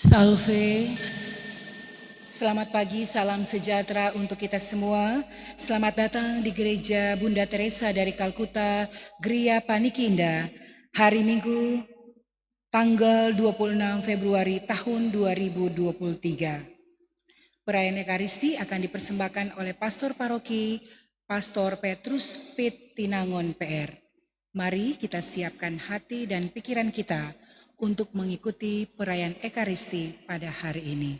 Salve. Selamat pagi, salam sejahtera untuk kita semua. Selamat datang di Gereja Bunda Teresa dari Kalkuta, Gria Panikinda, hari Minggu, tanggal 26 Februari tahun 2023. Perayaan Ekaristi akan dipersembahkan oleh Pastor Paroki, Pastor Petrus Pit Tinangon PR. Mari kita siapkan hati dan pikiran kita untuk mengikuti perayaan Ekaristi pada hari ini.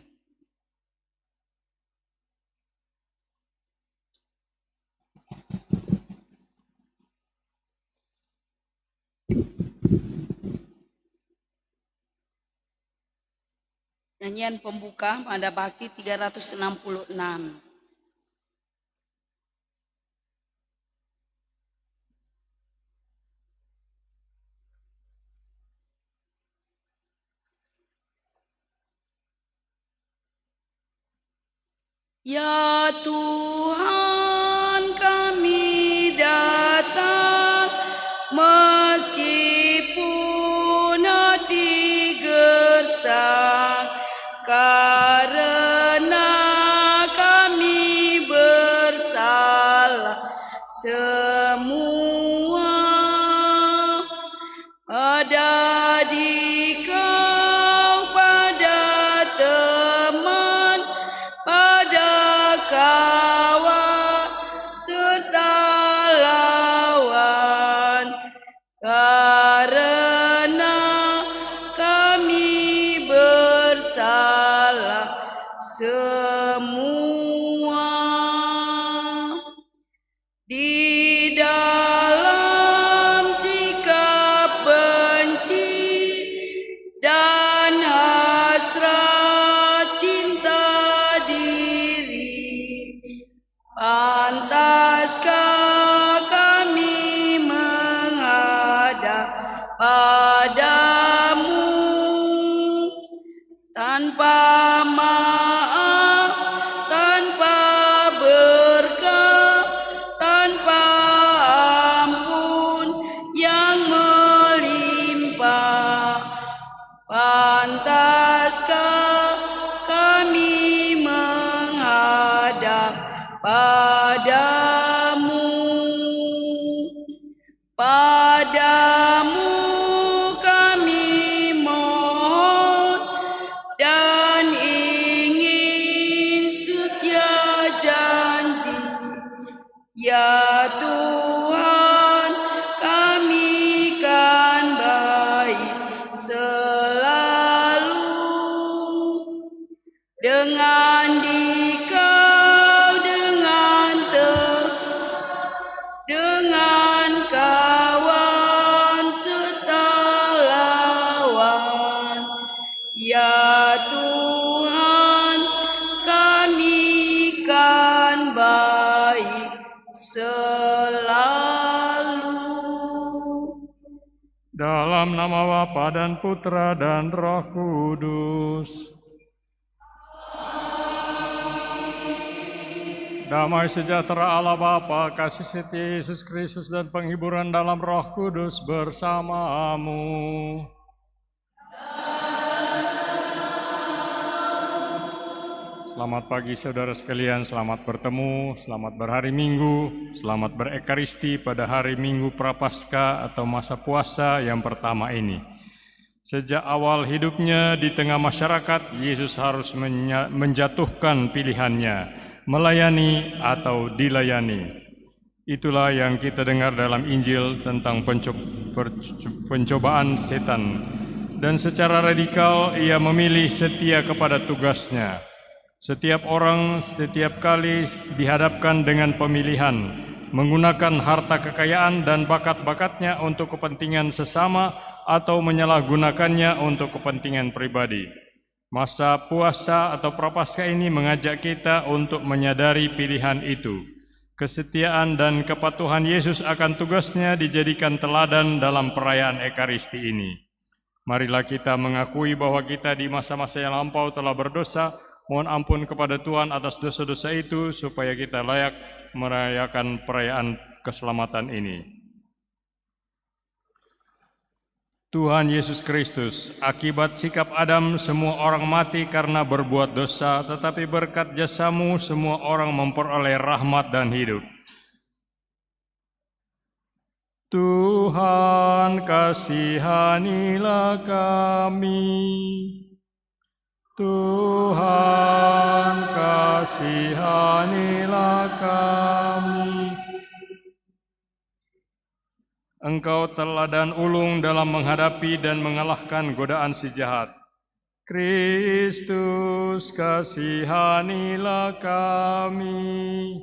Nyanyian pembuka Mada Bakti 366. Ya Tuhan, kami datang meskipun hati gersang, karena kami bersalah semua. Ada di Kau, pada teman, pada kawan, serta lawan, karena kami bersalah semua. Di dalam sikap benci dan hasrat cinta diri, pantaskah kami menghadap padamu tanpa maaf, tanpa berkah, tanpa ampun yang melimpah? Pantaskah kami menghadap padamu? Padamu kami mohon dan ingin setia janji. Ya Tuhan, kami kan baik selalu dengan Dikau, dengan kawan serta lawan. Ya Tuhan, kami kan baik selalu. Dalam nama Bapa dan Putra dan Roh Kudus. Damai sejahtera Allah Bapa, kasih setia Yesus Kristus dan penghiburan dalam Roh Kudus bersamamu. Selamat pagi saudara sekalian, selamat bertemu, selamat berhari Minggu, selamat berekaristi pada hari Minggu Prapaskah atau masa puasa yang pertama ini. Sejak awal hidupnya di tengah masyarakat, Yesus harus menjatuhkan pilihannya, melayani atau dilayani. Itulah yang kita dengar dalam Injil tentang pencobaan setan. Dan secara radikal ia memilih setia kepada tugasnya. Setiap orang setiap kali dihadapkan dengan pemilihan, menggunakan harta kekayaan dan bakat-bakatnya untuk kepentingan sesama atau menyalahgunakannya untuk kepentingan pribadi. Masa puasa atau Prapaskah ini mengajak kita untuk menyadari pilihan itu. Kesetiaan dan kepatuhan Yesus akan tugasnya dijadikan teladan dalam perayaan Ekaristi ini. Marilah kita mengakui bahwa kita di masa-masa yang lampau telah berdosa, mohon ampun kepada Tuhan atas dosa-dosa itu supaya kita layak merayakan perayaan keselamatan ini. Tuhan Yesus Kristus, akibat sikap Adam semua orang mati karena berbuat dosa, tetapi berkat jasa-Mu semua orang memperoleh rahmat dan hidup. Tuhan, kasihanilah kami. Tuhan, kasihanilah kami. Engkau teladan ulung dalam menghadapi dan mengalahkan godaan si jahat. Kristus, kasihanilah kami.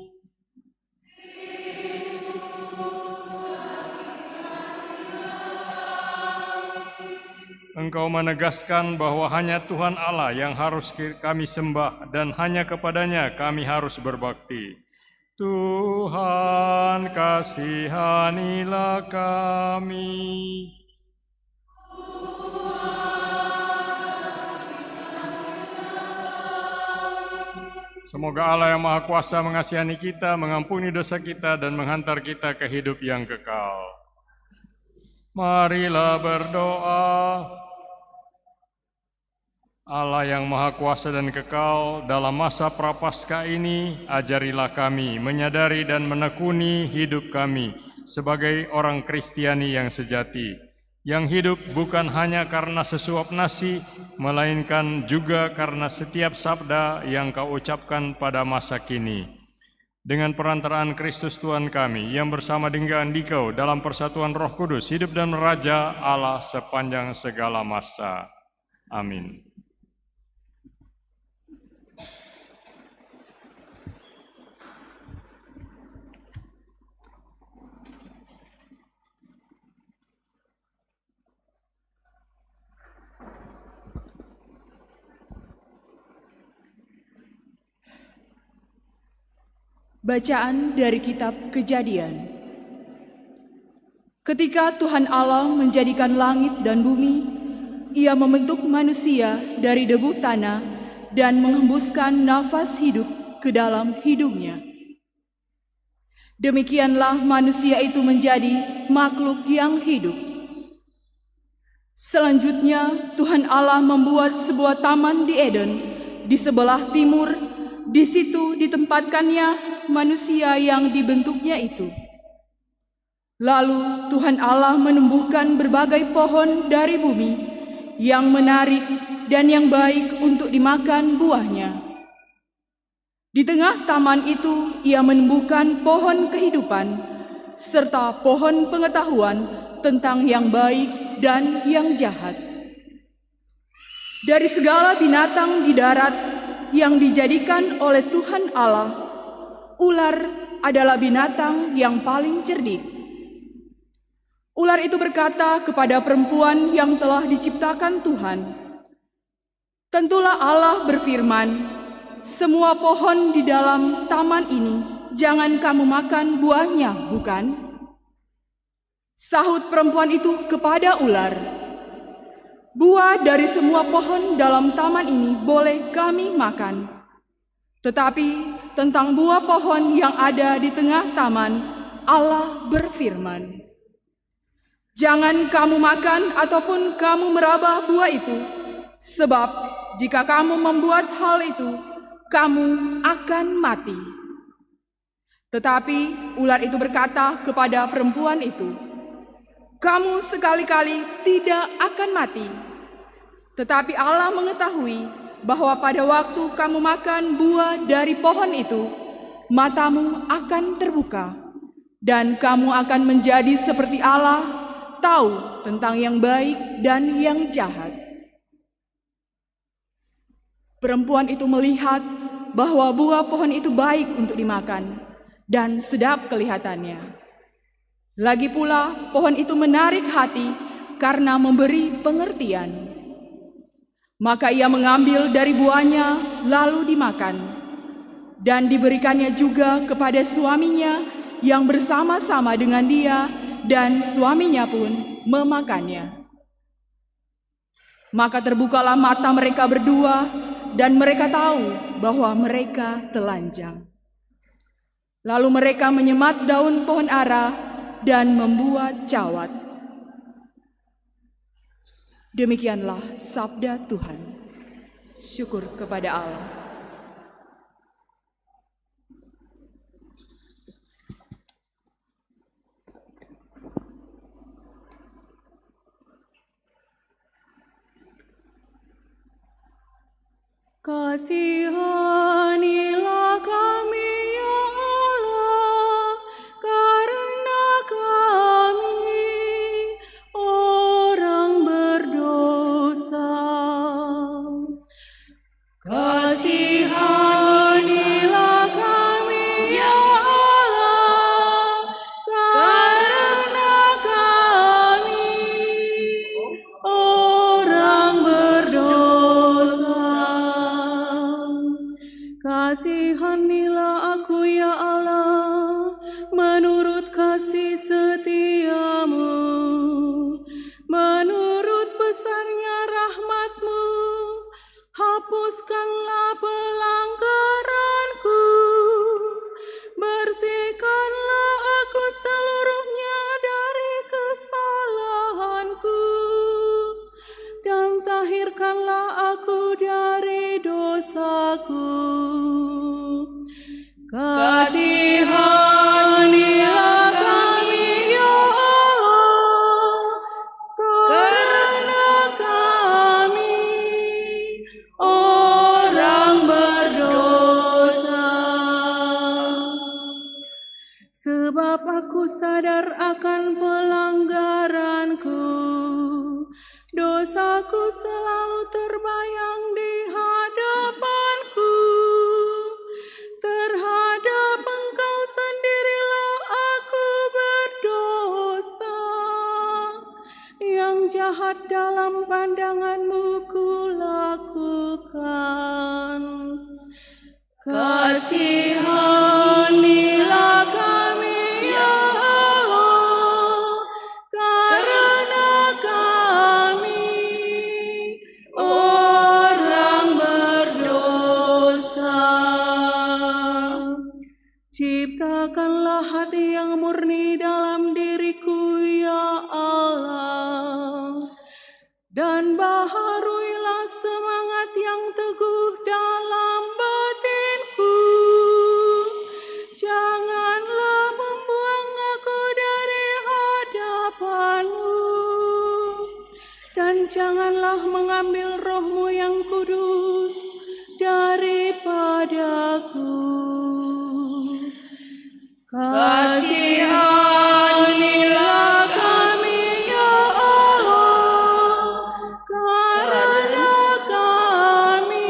Engkau menegaskan bahwa hanya Tuhan Allah yang harus kami sembah dan hanya kepadanya kami harus berbakti. Tuhan, kasihanilah kami. Semoga Allah yang Maha Kuasa mengasihani kita, mengampuni dosa kita, dan menghantar kita ke hidup yang kekal. Marilah berdoa. Allah yang Maha Kuasa dan kekal, dalam masa prapaskah ini, ajarilah kami menyadari dan menekuni hidup kami sebagai orang Kristiani yang sejati, yang hidup bukan hanya karena sesuap nasi, melainkan juga karena setiap sabda yang Kau ucapkan pada masa kini. Dengan perantaraan Kristus Tuhan kami, yang bersama dengan Dikau dalam persatuan Roh Kudus, hidup dan meraja Allah sepanjang segala masa. Amin. Bacaan dari kitab Kejadian. Ketika Tuhan Allah menjadikan langit dan bumi, Ia membentuk manusia dari debu tanah dan menghembuskan nafas hidup ke dalam hidungnya. Demikianlah manusia itu menjadi makhluk yang hidup. Selanjutnya Tuhan Allah membuat sebuah taman di Eden di sebelah timur. Di situ ditempatkannya manusia yang dibentuknya itu. Lalu Tuhan Allah menumbuhkan berbagai pohon dari bumi yang menarik dan yang baik untuk dimakan buahnya. Di tengah taman itu Ia menumbuhkan pohon kehidupan serta pohon pengetahuan tentang yang baik dan yang jahat. Dari segala binatang di darat yang dijadikan oleh Tuhan Allah, ular adalah binatang yang paling cerdik. Ular itu berkata kepada perempuan yang telah diciptakan Tuhan, "Tentulah Allah berfirman, semua pohon di dalam taman ini jangan kamu makan buahnya, bukan?" Sahut perempuan itu kepada ular, "Buah dari semua pohon dalam taman ini boleh kami makan. Tetapi tentang buah pohon yang ada di tengah taman, Allah berfirman, jangan kamu makan ataupun kamu meraba buah itu, sebab jika kamu membuat hal itu, kamu akan mati." Tetapi ular itu berkata kepada perempuan itu, "Kamu sekali-kali tidak akan mati. Tetapi Allah mengetahui bahwa pada waktu kamu makan buah dari pohon itu, matamu akan terbuka, dan kamu akan menjadi seperti Allah, tahu tentang yang baik dan yang jahat." Perempuan itu melihat bahwa buah pohon itu baik untuk dimakan dan sedap kelihatannya. Lagi pula pohon itu menarik hati karena memberi pengertian. Maka ia mengambil dari buahnya lalu dimakan, dan diberikannya juga kepada suaminya yang bersama-sama dengan dia, dan suaminya pun memakannya. Maka terbukalah mata mereka berdua, dan mereka tahu bahwa mereka telanjang. Lalu mereka menyemat daun pohon ara dan membuat cawat. Demikianlah sabda Tuhan. Syukur kepada Allah. Kasihanilah kami ya Allah, karena kami orang berdosa. Kasihanilah kami ya Allah, karena kami orang berdosa. Kasihanilah aku ya Allah, menurut kasih setiamu, menurut besarnya rahmat-Mu, hapuskanlah pelanggaranku, bersihkanlah aku seluruhnya dari kesalahanku, dan tahirkanlah aku dari dosaku. Kasihanilah kami ya Allah, karena kami orang berdosa. Sebab aku sadar akan pelanggaranku, dosaku selalu terbayang di hadapanku. Terhadap Engkau sendirilah aku berdosa, yang jahat dalam pandangan-Mu kulakukan. Kasihanilah kami ya Allah, karena kami orang berdosa. Ciptakanlah hati yang murni dalam diriku ya Allah, dan baharuilah semangat yang teguh dalam batinku. Janganlah membuang aku dari hadapan-Mu, dan janganlah mengambil Roh-Mu yang kudus daripadaku. Kasihanilah kami ya Allah, karena kami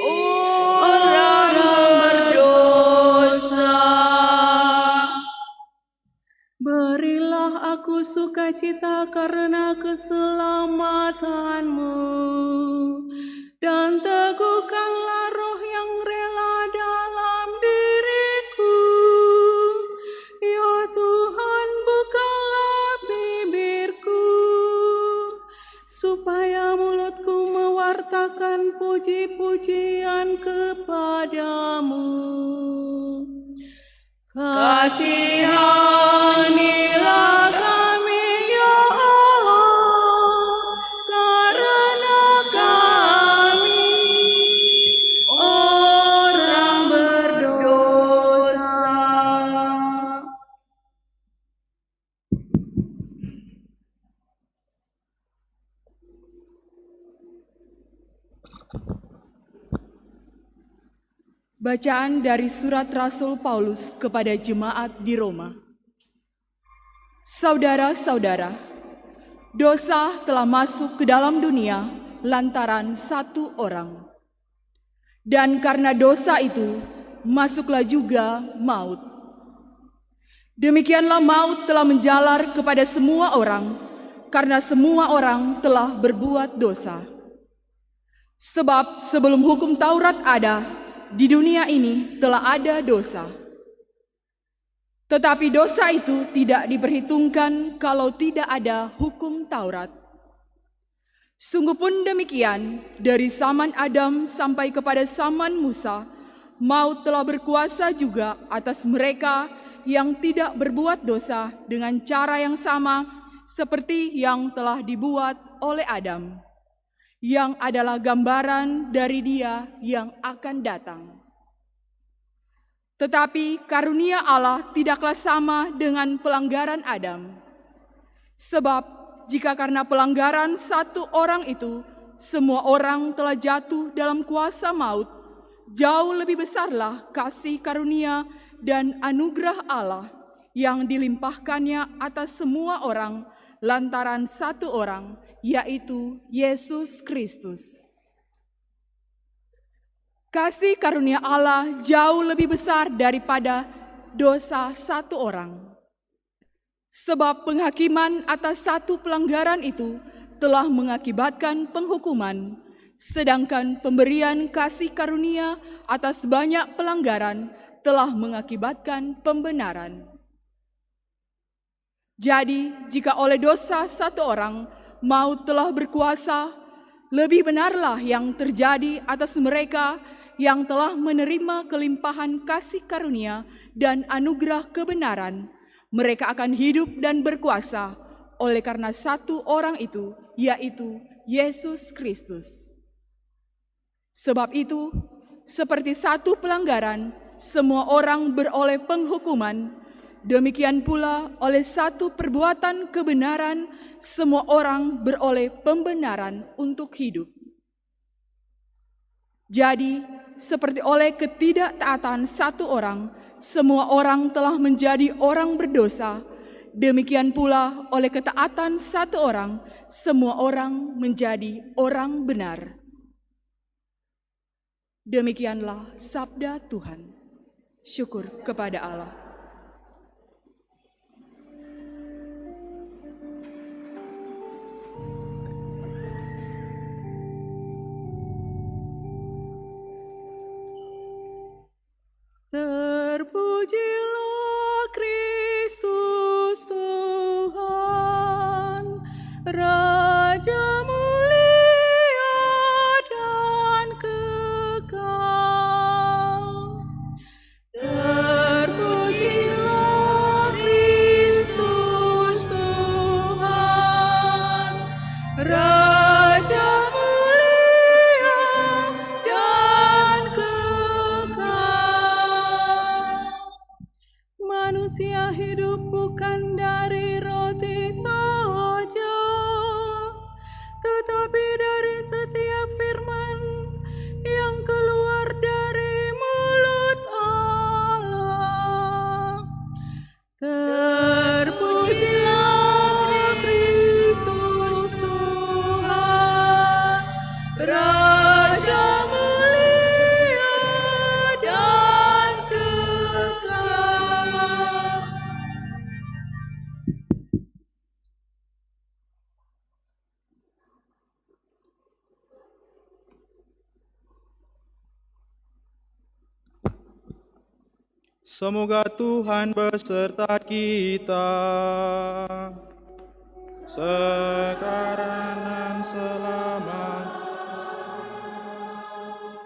orang berdosa. Berilah aku sukacita karena keselamatan-Mu, dan teguhkanlah roh yang rela dalam diriku. Ya Tuhan, bukalah bibirku, supaya mulutku mewartakan puji-pujian kepadamu. Kasihanilah kami ya Allah, karena kami orang berdosa. Bacaan dari surat Rasul Paulus kepada jemaat di Roma. Saudara-saudara, dosa telah masuk ke dalam dunia lantaran satu orang. Dan karena dosa itu, masuklah juga maut. Demikianlah maut telah menjalar kepada semua orang, karena semua orang telah berbuat dosa. Sebab sebelum hukum Taurat ada, di dunia ini telah ada dosa. Tetapi dosa itu tidak diperhitungkan kalau tidak ada hukum Taurat. Sungguh pun demikian, dari zaman Adam sampai kepada zaman Musa, maut telah berkuasa juga atas mereka yang tidak berbuat dosa dengan cara yang sama seperti yang telah dibuat oleh Adam, yang adalah gambaran dari Dia yang akan datang. Tetapi karunia Allah tidaklah sama dengan pelanggaran Adam. Sebab jika karena pelanggaran satu orang itu, semua orang telah jatuh dalam kuasa maut, jauh lebih besarlah kasih karunia dan anugerah Allah yang dilimpahkannya atas semua orang lantaran satu orang, yaitu Yesus Kristus. Kasih karunia Allah jauh lebih besar daripada dosa satu orang. Sebab penghakiman atas satu pelanggaran itu telah mengakibatkan penghukuman, sedangkan pemberian kasih karunia atas banyak pelanggaran telah mengakibatkan pembenaran. Jadi, jika oleh dosa satu orang maut telah berkuasa, lebih benarlah yang terjadi atas mereka yang telah menerima kelimpahan kasih karunia dan anugerah kebenaran. Mereka akan hidup dan berkuasa oleh karena satu orang itu, yaitu Yesus Kristus. Sebab itu, seperti satu pelanggaran, semua orang beroleh penghukuman, demikian pula oleh satu perbuatan kebenaran, semua orang beroleh pembenaran untuk hidup. Jadi, seperti oleh ketidaktaatan satu orang, semua orang telah menjadi orang berdosa, demikian pula oleh ketaatan satu orang, semua orang menjadi orang benar. Demikianlah sabda Tuhan. Syukur kepada Allah. Terpujilah Kristus Tuhan, Raja mulia dan kekal. Terpujilah Kristus Tuhan, Raja mulia dan kekal. Manusia hidup bukan dari roti saja, tetapi dari setiap firman yang keluar dari mulut Allah. Terpujilah Kristus Tuhan, Raja mulia dan kekal. Semoga Tuhan beserta kita, sekarang dan selamanya.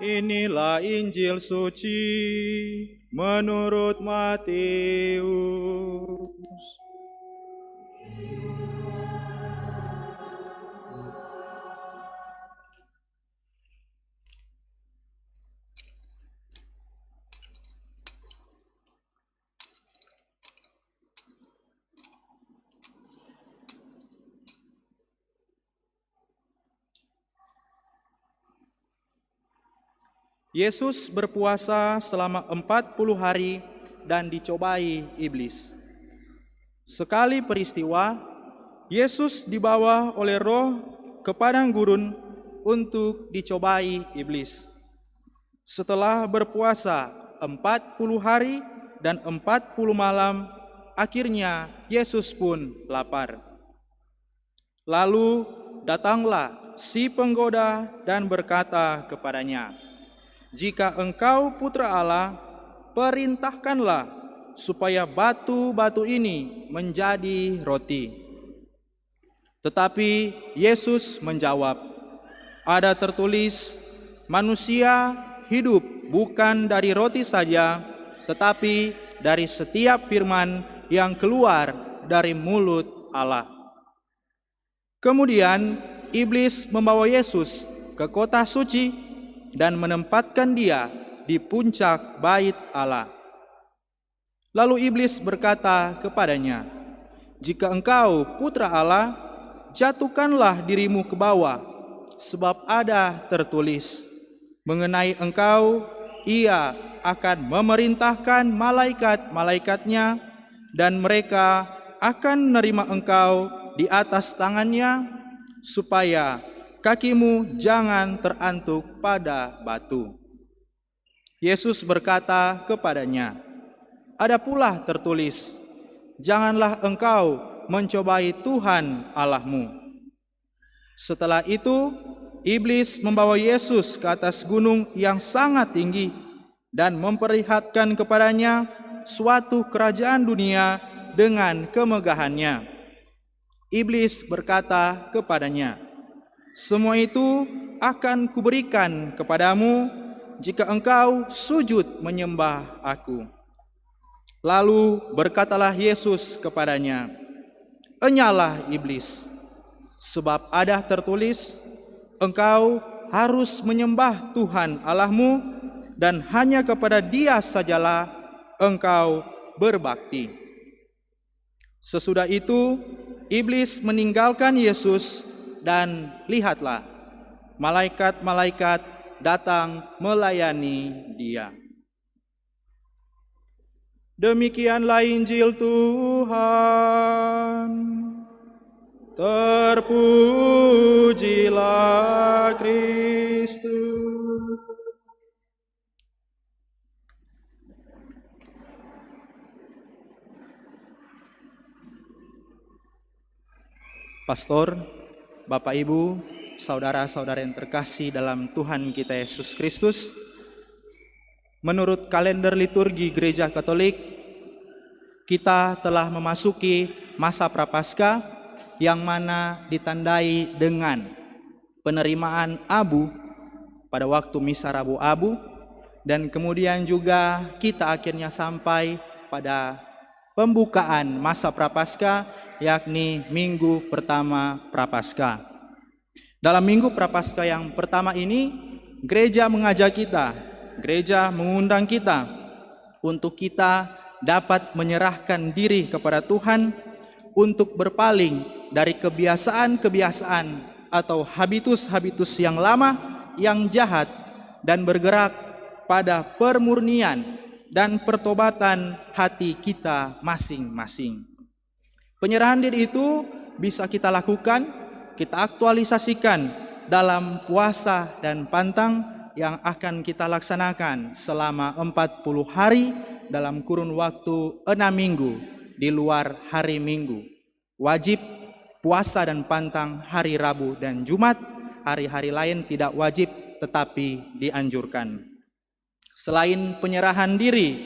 Inilah Injil suci menurut Matius. Yesus berpuasa selama 40 hari dan dicobai iblis. Sekali peristiwa, Yesus dibawa oleh Roh ke padang gurun untuk dicobai iblis. Setelah berpuasa 40 hari dan 40 malam, akhirnya Yesus pun lapar. Lalu datanglah si penggoda dan berkata kepadanya, "Jika engkau putra Allah, perintahkanlah supaya batu-batu ini menjadi roti." Tetapi Yesus menjawab, "Ada tertulis, manusia hidup bukan dari roti saja, tetapi dari setiap firman yang keluar dari mulut Allah." Kemudian iblis membawa Yesus ke kota suci dan menempatkan dia di puncak bait Allah. Lalu iblis berkata kepadanya, "Jika engkau putra Allah, jatuhkanlah dirimu ke bawah, sebab ada tertulis, mengenai engkau ia akan memerintahkan malaikat-malaikatnya, dan mereka akan menerima engkau di atas tangannya, supaya kakimu jangan terantuk pada batu." Yesus berkata kepadanya, "Ada pula tertulis, janganlah engkau mencobai Tuhan Allahmu." Setelah itu, iblis membawa Yesus ke atas gunung yang sangat tinggi dan memperlihatkan kepadanya suatu kerajaan dunia dengan kemegahannya. Iblis berkata kepadanya, "Semua itu akan kuberikan kepadamu jika engkau sujud menyembah aku." Lalu berkatalah Yesus kepadanya, "Enyalah iblis, sebab ada tertulis, engkau harus menyembah Tuhan Allahmu, dan hanya kepada Dia sajalah engkau berbakti." Sesudah itu, iblis meninggalkan Yesus, dan lihatlah, malaikat-malaikat datang melayani dia. Demikianlah Injil Tuhan. Terpujilah Kristus. Pastor, Bapak Ibu, saudara-saudara yang terkasih dalam Tuhan kita Yesus Kristus, menurut kalender liturgi Gereja Katolik, kita telah memasuki masa Prapaskah yang mana ditandai dengan penerimaan abu pada waktu misa Rabu Abu, dan kemudian juga kita akhirnya sampai pada pembukaan masa Prapaskah, yakni minggu pertama Prapaskah. Dalam minggu Prapaskah yang pertama ini, gereja mengajak kita, gereja mengundang kita untuk kita dapat menyerahkan diri kepada Tuhan, untuk berpaling dari kebiasaan-kebiasaan atau habitus-habitus yang lama, yang jahat, dan bergerak pada permurnian dan pertobatan hati kita masing-masing. Penyerahan diri itu bisa kita lakukan, kita aktualisasikan dalam puasa dan pantang yang akan kita laksanakan selama 40 hari dalam kurun waktu 6 minggu di luar hari Minggu. Wajib puasa dan pantang hari Rabu dan Jumat, hari-hari lain tidak wajib tetapi dianjurkan. Selain penyerahan diri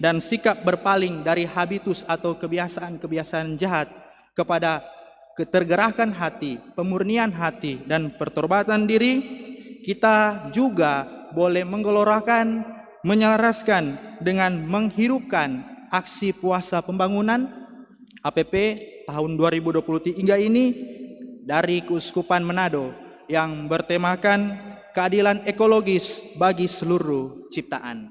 dan sikap berpaling dari habitus atau kebiasaan-kebiasaan jahat kepada ketergerakkan hati, pemurnian hati, dan pertobatan diri, kita juga boleh menggelorakan, menyelaraskan dengan menghidupkan aksi puasa pembangunan APP tahun 2023 ini dari Keuskupan Manado yang bertemakan keadilan ekologis bagi seluruh ciptaan.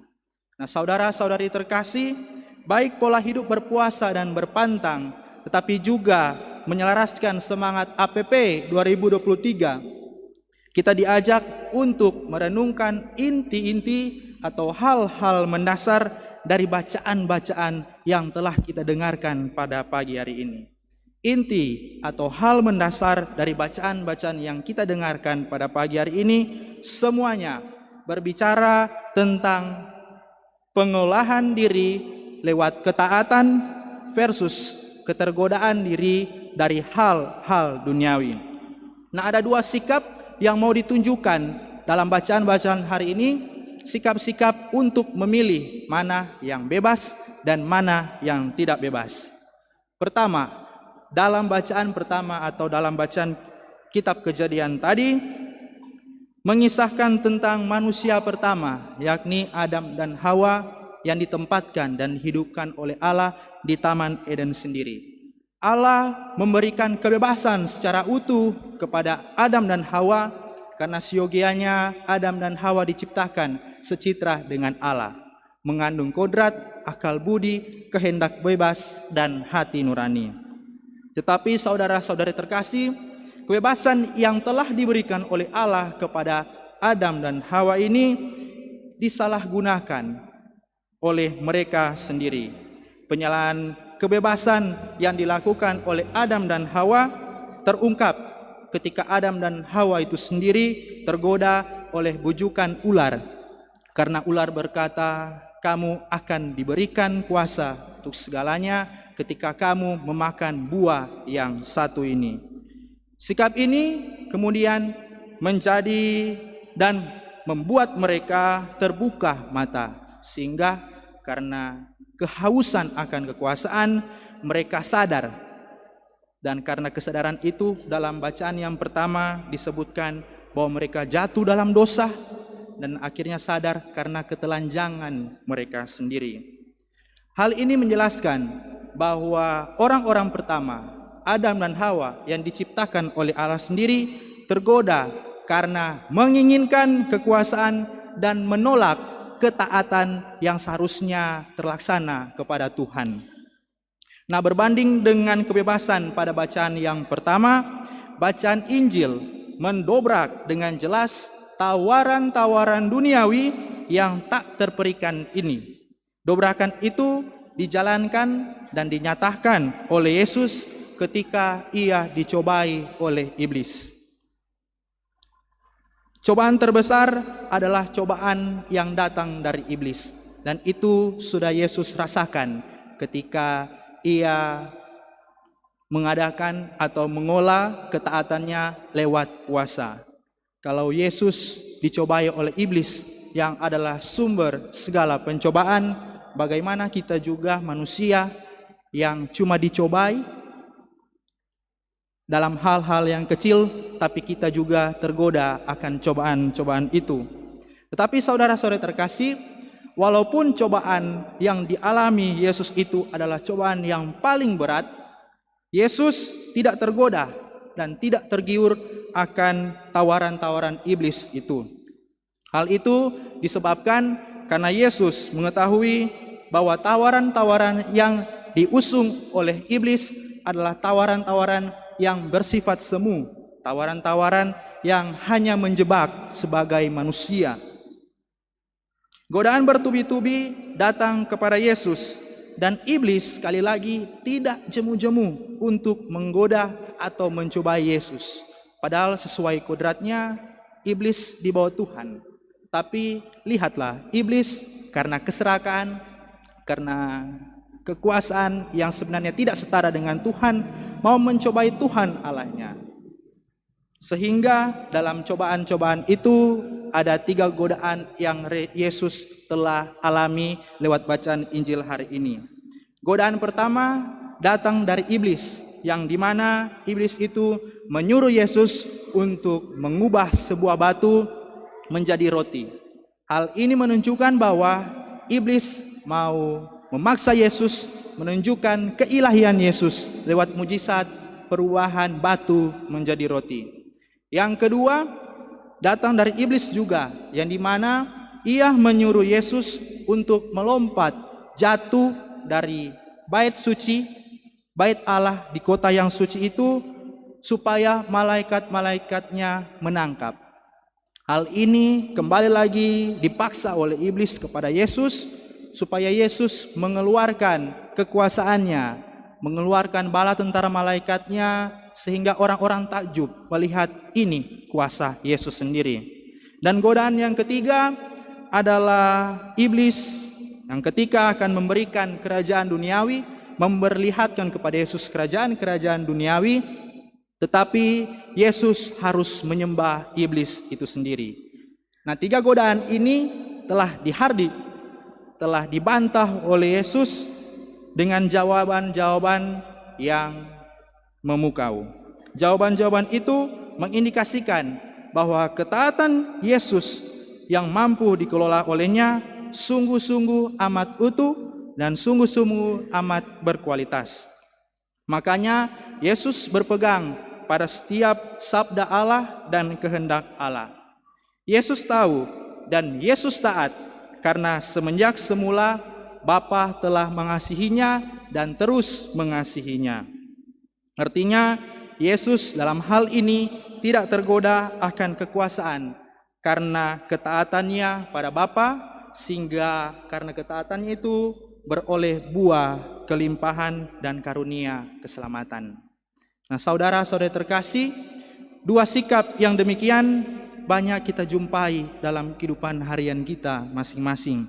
Nah, saudara-saudari terkasih, baik pola hidup berpuasa dan berpantang, tetapi juga menyelaraskan semangat APP 2023, kita diajak untuk merenungkan inti-inti atau hal-hal mendasar dari bacaan-bacaan yang telah kita dengarkan pada pagi hari ini. Inti atau hal mendasar dari bacaan-bacaan yang kita dengarkan pada pagi hari ini semuanya berbicara tentang pengolahan diri lewat ketaatan versus ketergodaan diri dari hal-hal duniawi. Nah, ada dua sikap yang mau ditunjukkan dalam bacaan-bacaan hari ini, sikap-sikap untuk memilih mana yang bebas dan mana yang tidak bebas. Pertama, dalam bacaan pertama atau dalam bacaan kitab Kejadian tadi, mengisahkan tentang manusia pertama, yakni Adam dan Hawa yang ditempatkan dan dihidupkan oleh Allah di Taman Eden sendiri. Allah memberikan kebebasan secara utuh kepada Adam dan Hawa karena siogianya Adam dan Hawa diciptakan secitra dengan Allah, mengandung kodrat, akal budi, kehendak bebas, dan hati nurani. Tetapi saudara-saudari terkasih, kebebasan yang telah diberikan oleh Allah kepada Adam dan Hawa ini disalahgunakan oleh mereka sendiri. Penyalahan kebebasan yang dilakukan oleh Adam dan Hawa terungkap ketika Adam dan Hawa itu sendiri tergoda oleh bujukan ular. Karena ular berkata, kamu akan diberikan kuasa untuk segalanya ketika kamu memakan buah yang satu ini. Sikap ini kemudian menjadi dan membuat mereka terbuka mata, sehingga karena kehausan akan kekuasaan mereka sadar. Dan karena kesadaran itu dalam bacaan yang pertama disebutkan bahwa mereka jatuh dalam dosa dan akhirnya sadar karena ketelanjangan mereka sendiri. Hal ini menjelaskan bahwa orang-orang pertama, Adam dan Hawa yang diciptakan oleh Allah sendiri, tergoda karena menginginkan kekuasaan dan menolak ketaatan yang seharusnya terlaksana kepada Tuhan. Nah, berbanding dengan kebebasan pada bacaan yang pertama, bacaan Injil mendobrak dengan jelas tawaran-tawaran duniawi yang tak terperikan ini. Dobrakan itu dijalankan dan dinyatakan oleh Yesus ketika ia dicobai oleh iblis. Cobaan terbesar adalah cobaan yang datang dari iblis, dan itu sudah Yesus rasakan ketika ia mengadakan atau mengolah ketaatannya lewat puasa. Kalau Yesus dicobai oleh iblis yang adalah sumber segala pencobaan, bagaimana kita juga manusia yang cuma dicobai dalam hal-hal yang kecil, tapi kita juga tergoda akan cobaan-cobaan itu. Tetapi saudara-saudara terkasih, walaupun cobaan yang dialami Yesus itu adalah cobaan yang paling berat, Yesus tidak tergoda dan tidak tergiur akan tawaran-tawaran iblis itu. Hal itu disebabkan karena Yesus mengetahui bahwa tawaran-tawaran yang diusung oleh iblis adalah tawaran-tawaran yang bersifat semu, tawaran-tawaran yang hanya menjebak sebagai manusia. Godaan bertubi-tubi datang kepada Yesus, dan iblis sekali lagi tidak jemu-jemu untuk menggoda atau mencobai Yesus. Padahal sesuai kodratnya, iblis di bawah Tuhan. Tapi lihatlah, iblis karena keserakaan, karena kekuasaan yang sebenarnya tidak setara dengan Tuhan, mau mencobai Tuhan Allahnya. Sehingga dalam cobaan-cobaan itu ada 3 godaan yang Yesus telah alami lewat bacaan Injil hari ini. Godaan pertama datang dari iblis, yang dimana iblis itu menyuruh Yesus untuk mengubah sebuah batu menjadi roti. Hal ini menunjukkan bahwa iblis mau memaksa Yesus menunjukkan keilahian Yesus lewat mujizat perubahan batu menjadi roti. Yang kedua datang dari iblis juga, yang dimana ia menyuruh Yesus untuk melompat jatuh dari bait suci, bait Allah di kota yang suci itu, supaya malaikat-malaikatnya menangkap. Hal ini kembali lagi dipaksa oleh iblis kepada Yesus, supaya Yesus mengeluarkan kekuasaannya, mengeluarkan bala tentara malaikatnya, sehingga orang-orang takjub melihat ini kuasa Yesus sendiri. Dan godaan yang ketiga adalah iblis yang ketika akan memberikan kerajaan duniawi, memperlihatkan kepada Yesus kerajaan-kerajaan duniawi, tetapi Yesus harus menyembah iblis itu sendiri. Nah, 3 godaan ini telah telah dibantah oleh Yesus dengan jawaban-jawaban yang memukau. Jawaban-jawaban itu mengindikasikan bahwa ketaatan Yesus yang mampu dikelola olehnya sungguh-sungguh amat utuh dan sungguh-sungguh amat berkualitas. Makanya Yesus berpegang pada setiap sabda Allah dan kehendak Allah. Yesus tahu dan Yesus taat karena semenjak semula Bapa telah mengasihinya dan terus mengasihinya. Artinya Yesus dalam hal ini tidak tergoda akan kekuasaan karena ketaatannya pada Bapa, sehingga karena ketaatannya itu beroleh buah kelimpahan dan karunia keselamatan. Nah, saudara-saudara terkasih, dua sikap yang demikian banyak kita jumpai dalam kehidupan harian kita masing-masing.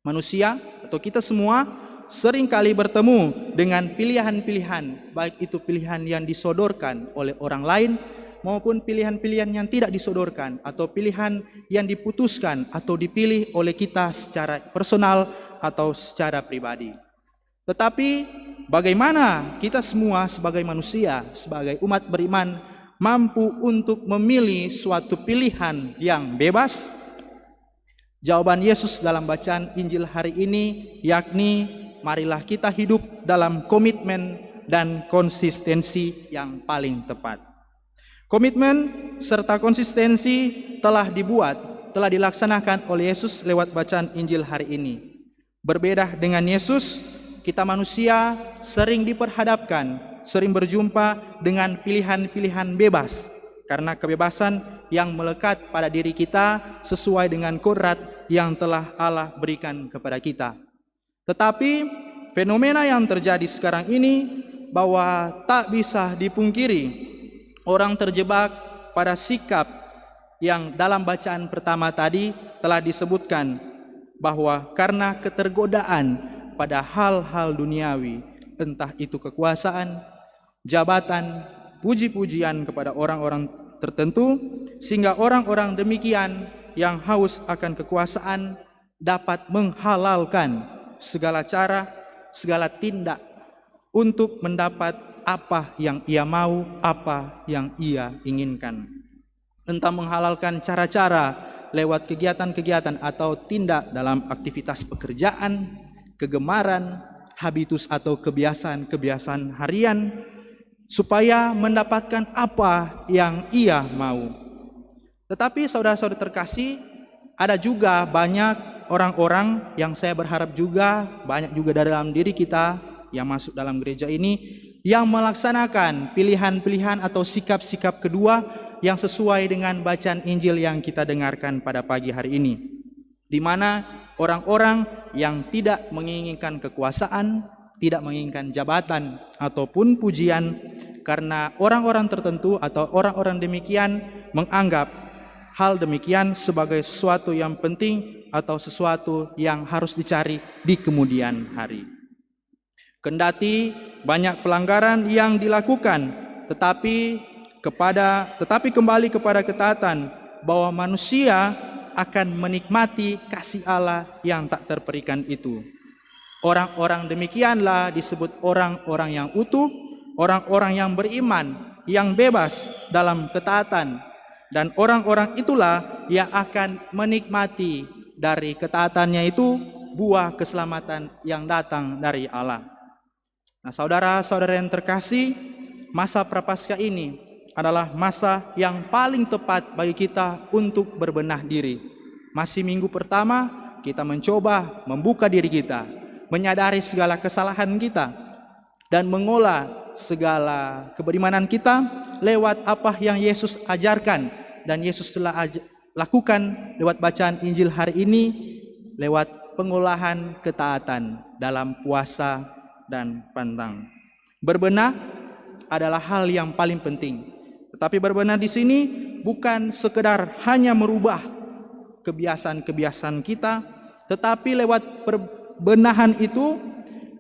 Manusia atau kita semua seringkali bertemu dengan pilihan-pilihan, baik itu pilihan yang disodorkan oleh orang lain maupun pilihan-pilihan yang tidak disodorkan, atau pilihan yang diputuskan atau dipilih oleh kita secara personal atau secara pribadi. Tetapi bagaimana kita semua sebagai manusia, sebagai umat beriman, mampu untuk memilih suatu pilihan yang bebas? Jawaban Yesus dalam bacaan Injil hari ini yakni, marilah kita hidup dalam komitmen dan konsistensi yang paling tepat. Komitmen serta konsistensi telah dilaksanakan oleh Yesus lewat bacaan Injil hari ini. Berbeda dengan Yesus, kita manusia sering diperhadapkan, sering berjumpa dengan pilihan-pilihan bebas, karena kebebasan yang melekat pada diri kita sesuai dengan kodrat yang telah Allah berikan kepada kita. Tetapi fenomena yang terjadi sekarang ini bahwa tak bisa dipungkiri, orang terjebak pada sikap yang dalam bacaan pertama tadi telah disebutkan, bahwa karena ketergodaan pada hal-hal duniawi, entah itu kekuasaan, jabatan, puji-pujian kepada orang-orang tertentu, sehingga orang-orang demikian yang haus akan kekuasaan dapat menghalalkan segala cara, segala tindak untuk mendapat apa yang ia mau, apa yang ia inginkan. Entah menghalalkan cara-cara lewat kegiatan-kegiatan atau tindak dalam aktivitas pekerjaan, kegemaran, habitus atau kebiasaan-kebiasaan harian, supaya mendapatkan apa yang ia mau. Tetapi saudara-saudara terkasih, ada juga banyak orang-orang yang saya berharap juga banyak juga dari dalam diri kita yang masuk dalam gereja ini yang melaksanakan pilihan-pilihan atau sikap-sikap kedua yang sesuai dengan bacaan Injil yang kita dengarkan pada pagi hari ini, di mana orang-orang yang tidak menginginkan kekuasaan, tidak menginginkan jabatan ataupun pujian, karena orang-orang tertentu atau orang-orang demikian menganggap hal demikian sebagai sesuatu yang penting atau sesuatu yang harus dicari di kemudian hari. Kendati banyak pelanggaran yang dilakukan, tetapi kembali kepada ketaatan bahwa manusia akan menikmati kasih Allah yang tak terperikan itu. Orang-orang demikianlah disebut orang-orang yang utuh, orang-orang yang beriman, yang bebas dalam ketaatan, dan orang-orang itulah yang akan menikmati dari ketaatannya itu buah keselamatan yang datang dari Allah. Nah, saudara-saudara yang terkasih, masa Prapaskah ini adalah masa yang paling tepat bagi kita untuk berbenah diri. Masih minggu pertama, kita mencoba membuka diri kita, menyadari segala kesalahan kita, dan mengolah segala keberimanan kita lewat apa yang Yesus ajarkan dan Yesus telah lakukan lewat bacaan Injil hari ini, lewat pengolahan ketaatan dalam puasa dan pantang. Berbenah adalah hal yang paling penting. Tetapi berbenah di sini bukan sekedar hanya merubah kebiasaan-kebiasaan kita, tetapi lewat perbenahan itu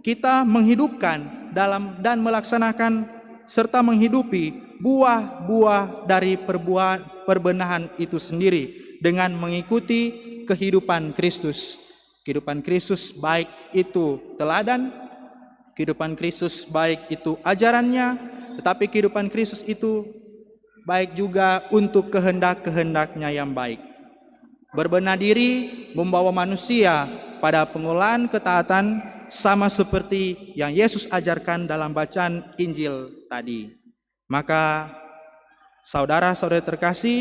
kita menghidupkan dan melaksanakan serta menghidupi buah-buah dari perbenahan itu sendiri dengan mengikuti kehidupan Kristus. Kehidupan Kristus baik itu teladan, kehidupan Kristus baik itu ajarannya, tetapi kehidupan Kristus itu baik juga untuk kehendak-kehendaknya yang baik. Berbenah diri membawa manusia pada pengolahan ketaatan sama seperti yang Yesus ajarkan dalam bacaan Injil tadi. Maka saudara-saudari terkasih,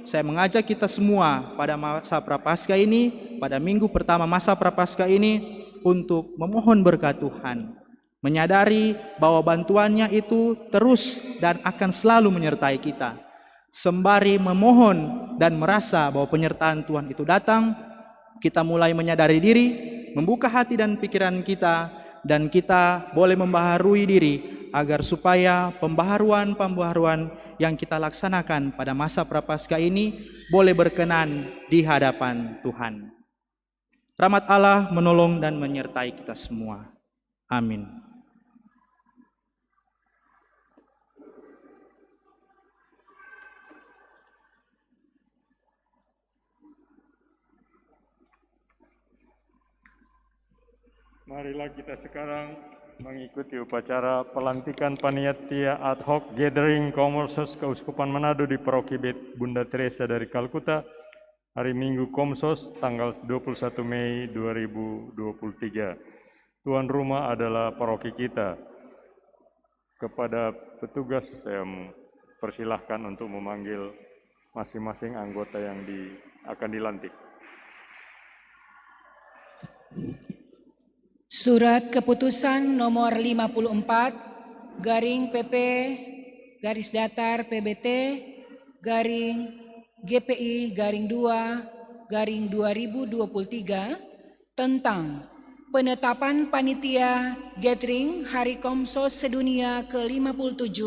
saya mengajak kita semua pada masa Prapaskah ini, pada minggu pertama masa Prapaskah ini, untuk memohon berkat Tuhan, menyadari bahwa bantuannya itu terus dan akan selalu menyertai kita. Sembari memohon dan merasa bahwa penyertaan Tuhan itu datang, kita mulai menyadari diri, membuka hati dan pikiran kita, dan kita boleh membaharui diri agar supaya pembaharuan yang kita laksanakan pada masa Prapaskah ini boleh berkenan di hadapan Tuhan. Rahmat Allah menolong dan menyertai kita semua. Amin. Marilah kita sekarang mengikuti upacara pelantikan panitia ad hoc gathering Komsos Keuskupan Manado di Paroki Bunda Teresa dari Kalkuta hari Minggu Komsos tanggal 21 Mei 2023. Tuan rumah adalah paroki kita. Kepada petugas saya persilahkan untuk memanggil masing-masing anggota yang akan dilantik. Surat Keputusan nomor 54 garing PP garis datar PBT garing GPI garing 2 garing 2023 tentang penetapan panitia gathering Hari Komsos Sedunia ke-57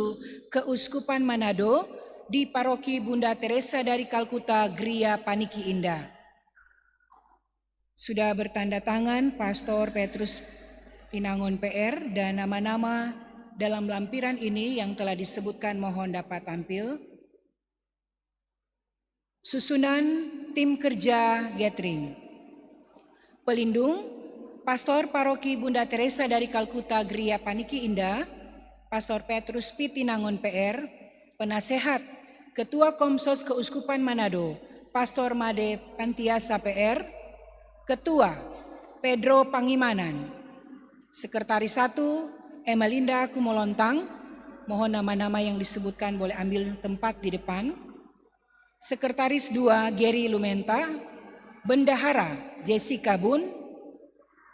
Keuskupan Manado di Paroki Bunda Teresa dari Kalkuta, Gria Paniki Indah. Sudah bertanda tangan Pastor Petrus Tinangon PR dan nama-nama dalam lampiran ini yang telah disebutkan mohon dapat tampil. Susunan tim kerja gathering. Pelindung Pastor Paroki Bunda Teresa dari Kalkuta Gria Paniki Indah, Pastor Petrus P. Tinangon PR, Penasehat Ketua Komsos Keuskupan Manado, Pastor Made Pantiasa PR, Ketua Pedro Pangimanan, Sekretaris 1 Emelinda Kumolontang, mohon nama-nama yang disebutkan boleh ambil tempat di depan. Sekretaris 2 Gary Lumenta, Bendahara Jessica Bun,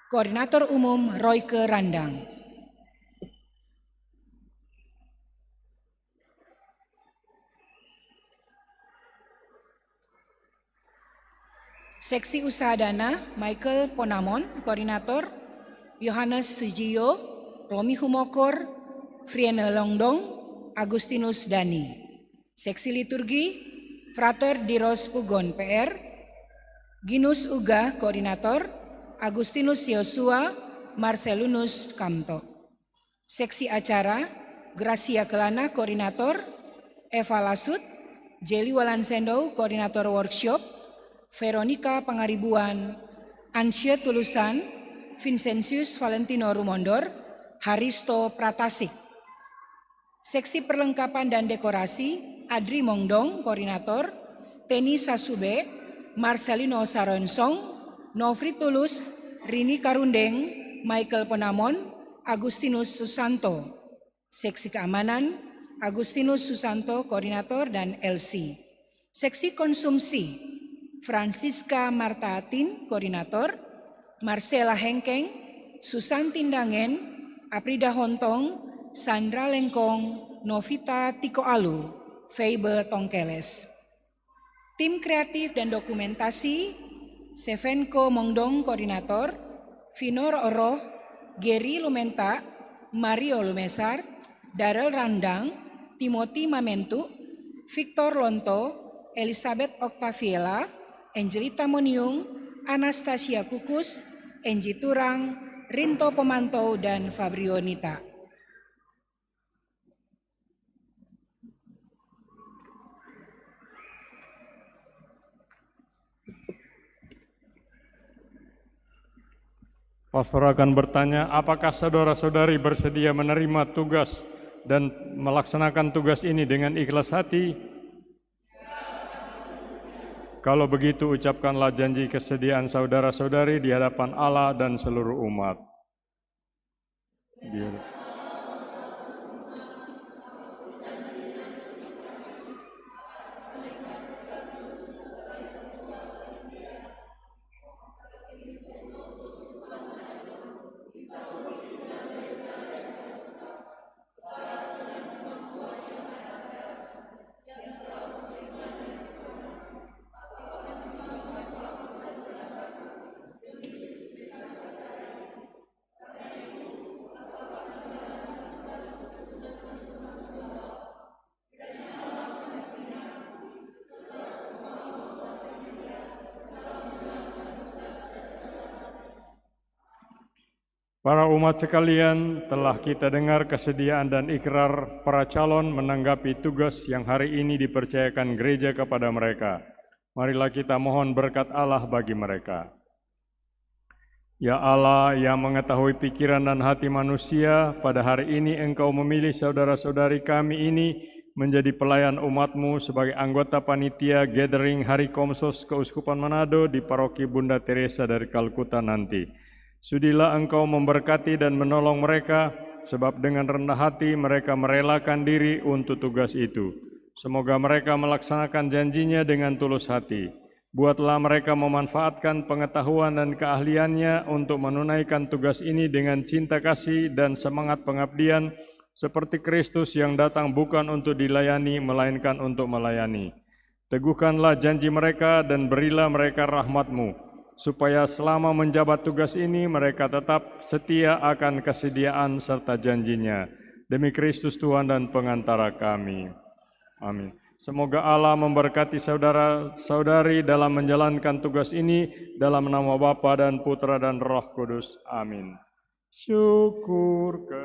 Koordinator Umum Royke Randang. Seksi Usaha Dana, Michael Ponamon, Koordinator, Yohanes Sujiyo, Romi Humokor, Friene Longdong, Agustinus Dani. Seksi Liturgi, Frater Diros Pugon PR, Ginus Uga, Koordinator, Agustinus Yosua, Marcelunus Kamto. Seksi Acara, Gracia Kelana, Koordinator, Eva Lasut, Jeli Walansendo, Koordinator Workshop, Veronica Pangaribuan, Ansya Tulusan, Vincentius Valentino Rumondor, Haristo Pratasik. Seksi Perlengkapan dan Dekorasi, Adri Mongdong, Koordinator, Teni Sasube, Marcelino Saronsong, Nofri Tulus, Rini Karundeng, Michael Ponamon, Agustinus Susanto. Seksi Keamanan, Agustinus Susanto, Koordinator, dan LC. Seksi Konsumsi, Francisca Marta Atin, Koordinator, Marcela Hengkeng, Susan Tindangen, Aprida Hontong, Sandra Lengkong, Novita Tiko Alu, Feibe Tongkeles. Tim Kreatif dan Dokumentasi, Sevenko Mongdong, Koordinator, Vinor Oroh, Geri Lumenta, Mario Lumesar, Darel Randang, Timothy Mamentu, Victor Lonto, Elizabeth Octaviela, Angelita Moniung, Anastasia Kukus, Enji Turang, Rinto Pemantau, dan Fabrio Nita. Pastor akan bertanya, apakah saudara-saudari bersedia menerima tugas dan melaksanakan tugas ini dengan ikhlas hati? Kalau begitu ucapkanlah janji kesediaan saudara-saudari di hadapan Allah dan seluruh umat. Biar para umat sekalian, telah kita dengar kesediaan dan ikrar para calon menanggapi tugas yang hari ini dipercayakan gereja kepada mereka. Marilah kita mohon berkat Allah bagi mereka. Ya Allah yang mengetahui pikiran dan hati manusia, pada hari ini Engkau memilih saudara-saudari kami ini menjadi pelayan umat-Mu sebagai anggota panitia gathering Hari Komsos Keuskupan Manado di Paroki Bunda Teresa dari Kalkuta nanti. Sudilah Engkau memberkati dan menolong mereka, sebab dengan rendah hati mereka merelakan diri untuk tugas itu. Semoga mereka melaksanakan janjinya dengan tulus hati. Buatlah mereka memanfaatkan pengetahuan dan keahliannya untuk menunaikan tugas ini dengan cinta kasih dan semangat pengabdian, seperti Kristus yang datang bukan untuk dilayani, melainkan untuk melayani. Teguhkanlah janji mereka dan berilah mereka rahmat-Mu, supaya selama menjabat tugas ini mereka tetap setia akan kesediaan serta janjinya. Demi Kristus Tuhan dan pengantara kami. Amin. Semoga Allah memberkati saudara-saudari dalam menjalankan tugas ini, dalam nama Bapa dan Putra dan Roh Kudus. Amin. Syukur ke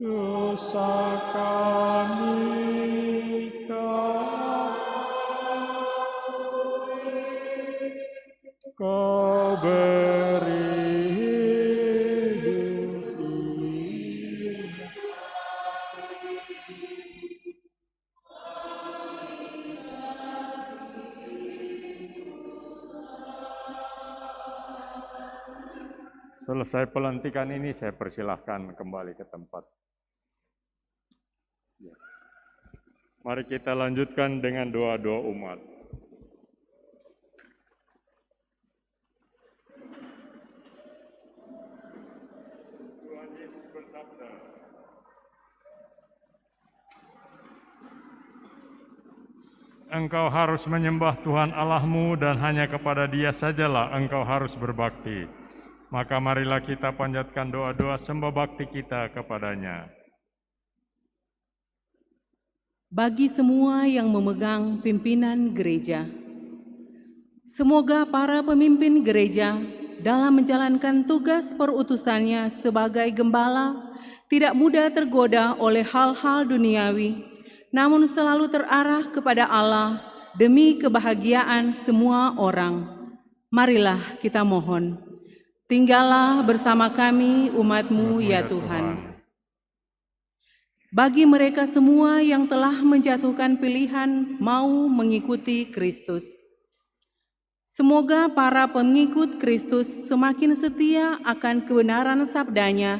dosa kami Kau beri hidup ini. Selesai pelantikan ini, saya persilahkan kembali ke tempat. Mari kita lanjutkan dengan doa-doa umat. Tuhan Yesus bersabda, engkau harus menyembah Tuhan Allahmu dan hanya kepada Dia sajalah engkau harus berbakti. Maka marilah kita panjatkan doa-doa sembah bakti kita kepadanya. Bagi semua yang memegang pimpinan gereja, semoga para pemimpin gereja dalam menjalankan tugas perutusannya sebagai gembala tidak mudah tergoda oleh hal-hal duniawi, namun selalu terarah kepada Allah demi kebahagiaan semua orang. Marilah kita mohon, tinggallah bersama kami umat-Mu ya Tuhan. Bagi mereka semua yang telah menjatuhkan pilihan mau mengikuti Kristus, semoga para pengikut Kristus semakin setia akan kebenaran sabdanya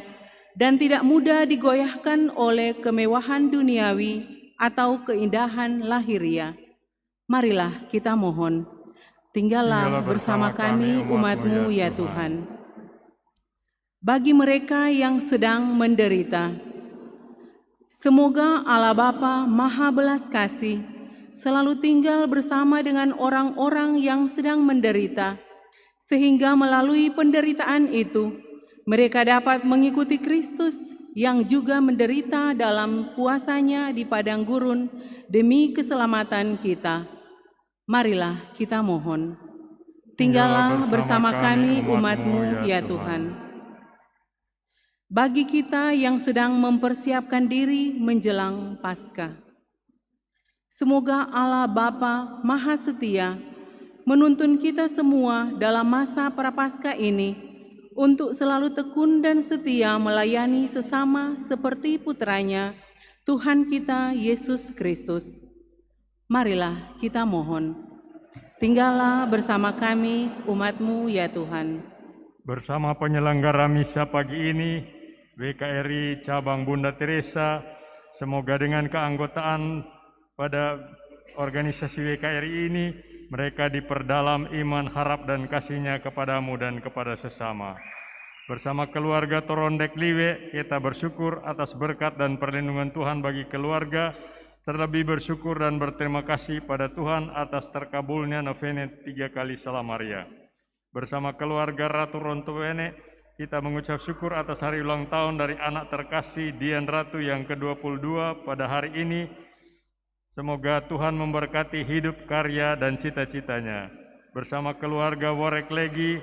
dan tidak mudah digoyahkan oleh kemewahan duniawi atau keindahan lahiriah. Marilah kita mohon, tinggallah bersama kami umat-Mu ya Tuhan. Bagi mereka yang sedang menderita, semoga Allah Bapa Maha Belas Kasih selalu tinggal bersama dengan orang-orang yang sedang menderita, sehingga melalui penderitaan itu mereka dapat mengikuti Kristus yang juga menderita dalam puasanya di padang gurun demi keselamatan kita. Marilah kita mohon, Tinggallah bersama kami umat-Mu, ya Tuhan. Bagi kita yang sedang mempersiapkan diri menjelang Paskah, semoga Allah Bapa Maha Setia menuntun kita semua dalam masa Prapaskah ini untuk selalu tekun dan setia melayani sesama seperti putranya, Tuhan kita Yesus Kristus. Marilah kita mohon. Tinggallah bersama kami umat-Mu, ya Tuhan. Bersama penyelenggara misa pagi ini, WKRI Cabang Bunda Teresa, semoga dengan keanggotaan pada organisasi WKRI ini, mereka diperdalam iman, harap, dan kasih-Nya kepadamu dan kepada sesama. Bersama keluarga Torondek Liwe, kita bersyukur atas berkat dan perlindungan Tuhan bagi keluarga, terlebih bersyukur dan berterima kasih pada Tuhan atas terkabulnya novena 3 kali Salam Maria. Bersama keluarga Ratu Rontuwene, kita mengucap syukur atas hari ulang tahun dari anak terkasih Dian Ratu yang ke-22 pada hari ini. Semoga Tuhan memberkati hidup, karya, dan cita-citanya. Bersama keluarga Worek Legi,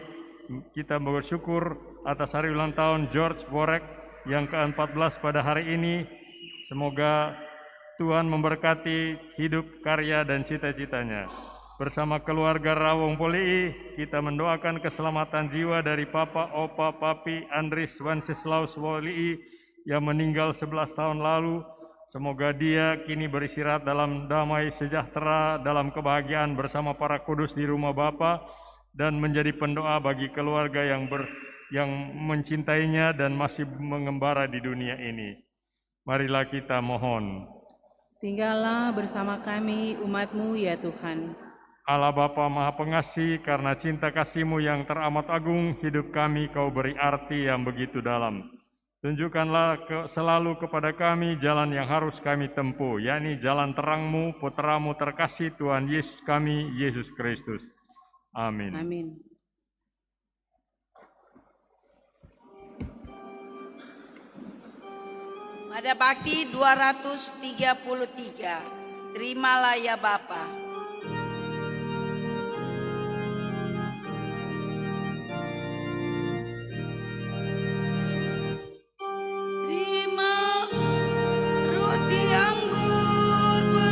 kita bersyukur atas hari ulang tahun George Worek yang ke-14 pada hari ini. Semoga Tuhan memberkati hidup, karya, dan cita-citanya. Bersama keluarga Rawong Polii, kita mendoakan keselamatan jiwa dari Papa, Opa, Papi, Andris Wenceslaus Polii yang meninggal 11 tahun lalu. Semoga dia kini beristirahat dalam damai sejahtera, dalam kebahagiaan bersama para kudus di rumah Bapa, dan menjadi pendoa bagi keluarga yang mencintainya dan masih mengembara di dunia ini. Marilah kita mohon. Tinggallah bersama kami umat-Mu, ya Tuhan. Allah Bapa Maha Pengasih, karena cinta kasih-Mu yang teramat agung, hidup kami Kau beri arti yang begitu dalam. Tunjukkanlah selalu kepada kami jalan yang harus kami tempuh, yakni jalan terang-Mu, Putra-Mu terkasih, Tuhan Yesus kami, Yesus Kristus. Amin. Amin. Ada bakti 233. Terimalah ya Bapa.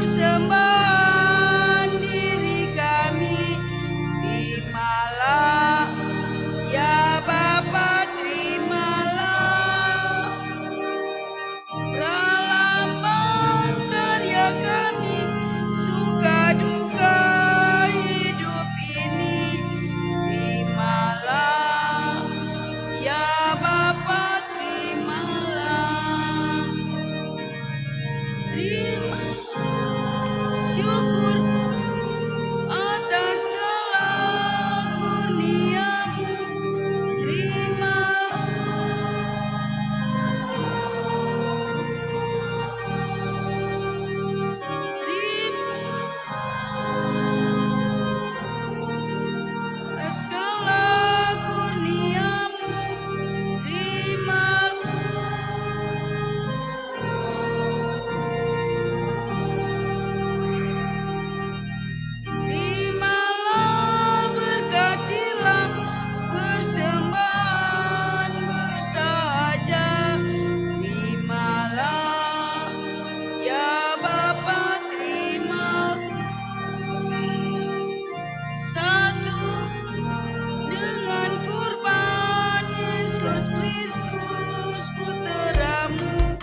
Persembahan diri kami, terimalah ya Bapa, terimalah perlambang karya kami, suka duka hidup ini, terimalah ya Bapa, terimalah, terimalah. Syukur atas segala kurnia-Mu, terima. Atas segala kurnia-Mu, terima. Terimalah, berkatilah persembahan bersahaja. Terimalah ya Bapa, terima. Satu dengan kurban Yesus Kristus Putra-Mu.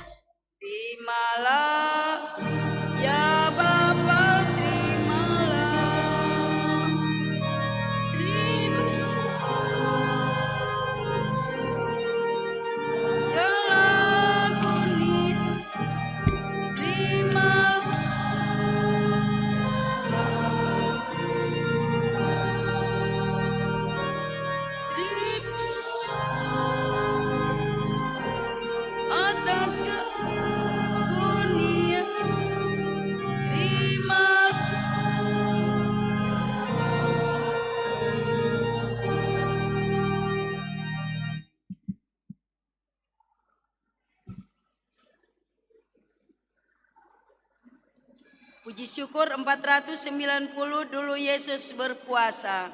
Terimalah ya Bapa, terimalah, terima segala kurnia, terima atas kurnia, terima. Puji syukur 490 dulu Yesus berpuasa.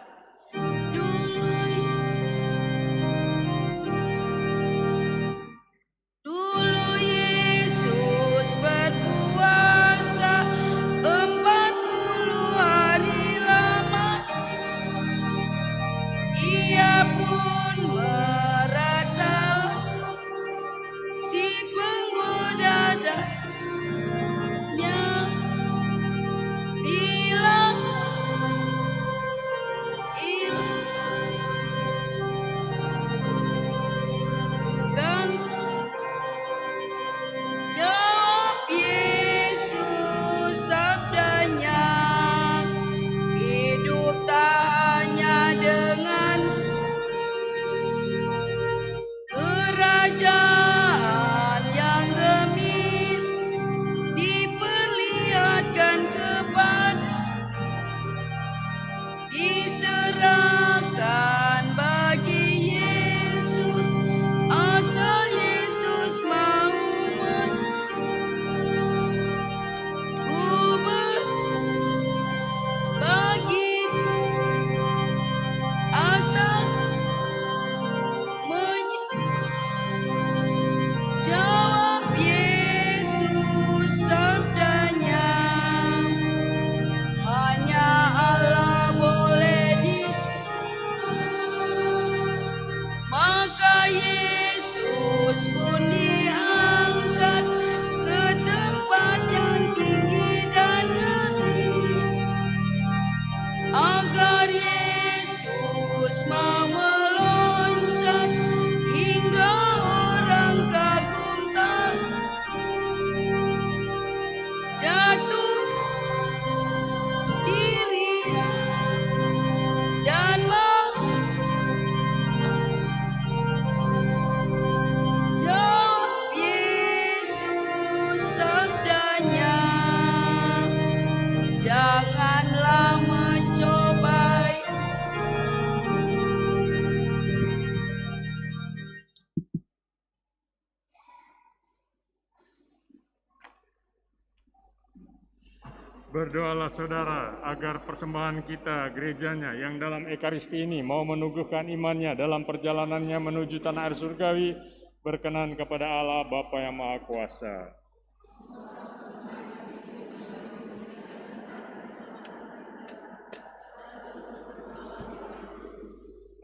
Berdoalah saudara agar persembahan kita gerejanya yang dalam Ekaristi ini mau meneguhkan imannya dalam perjalanannya menuju tanah air surgawi berkenan kepada Allah Bapa yang Maha Kuasa.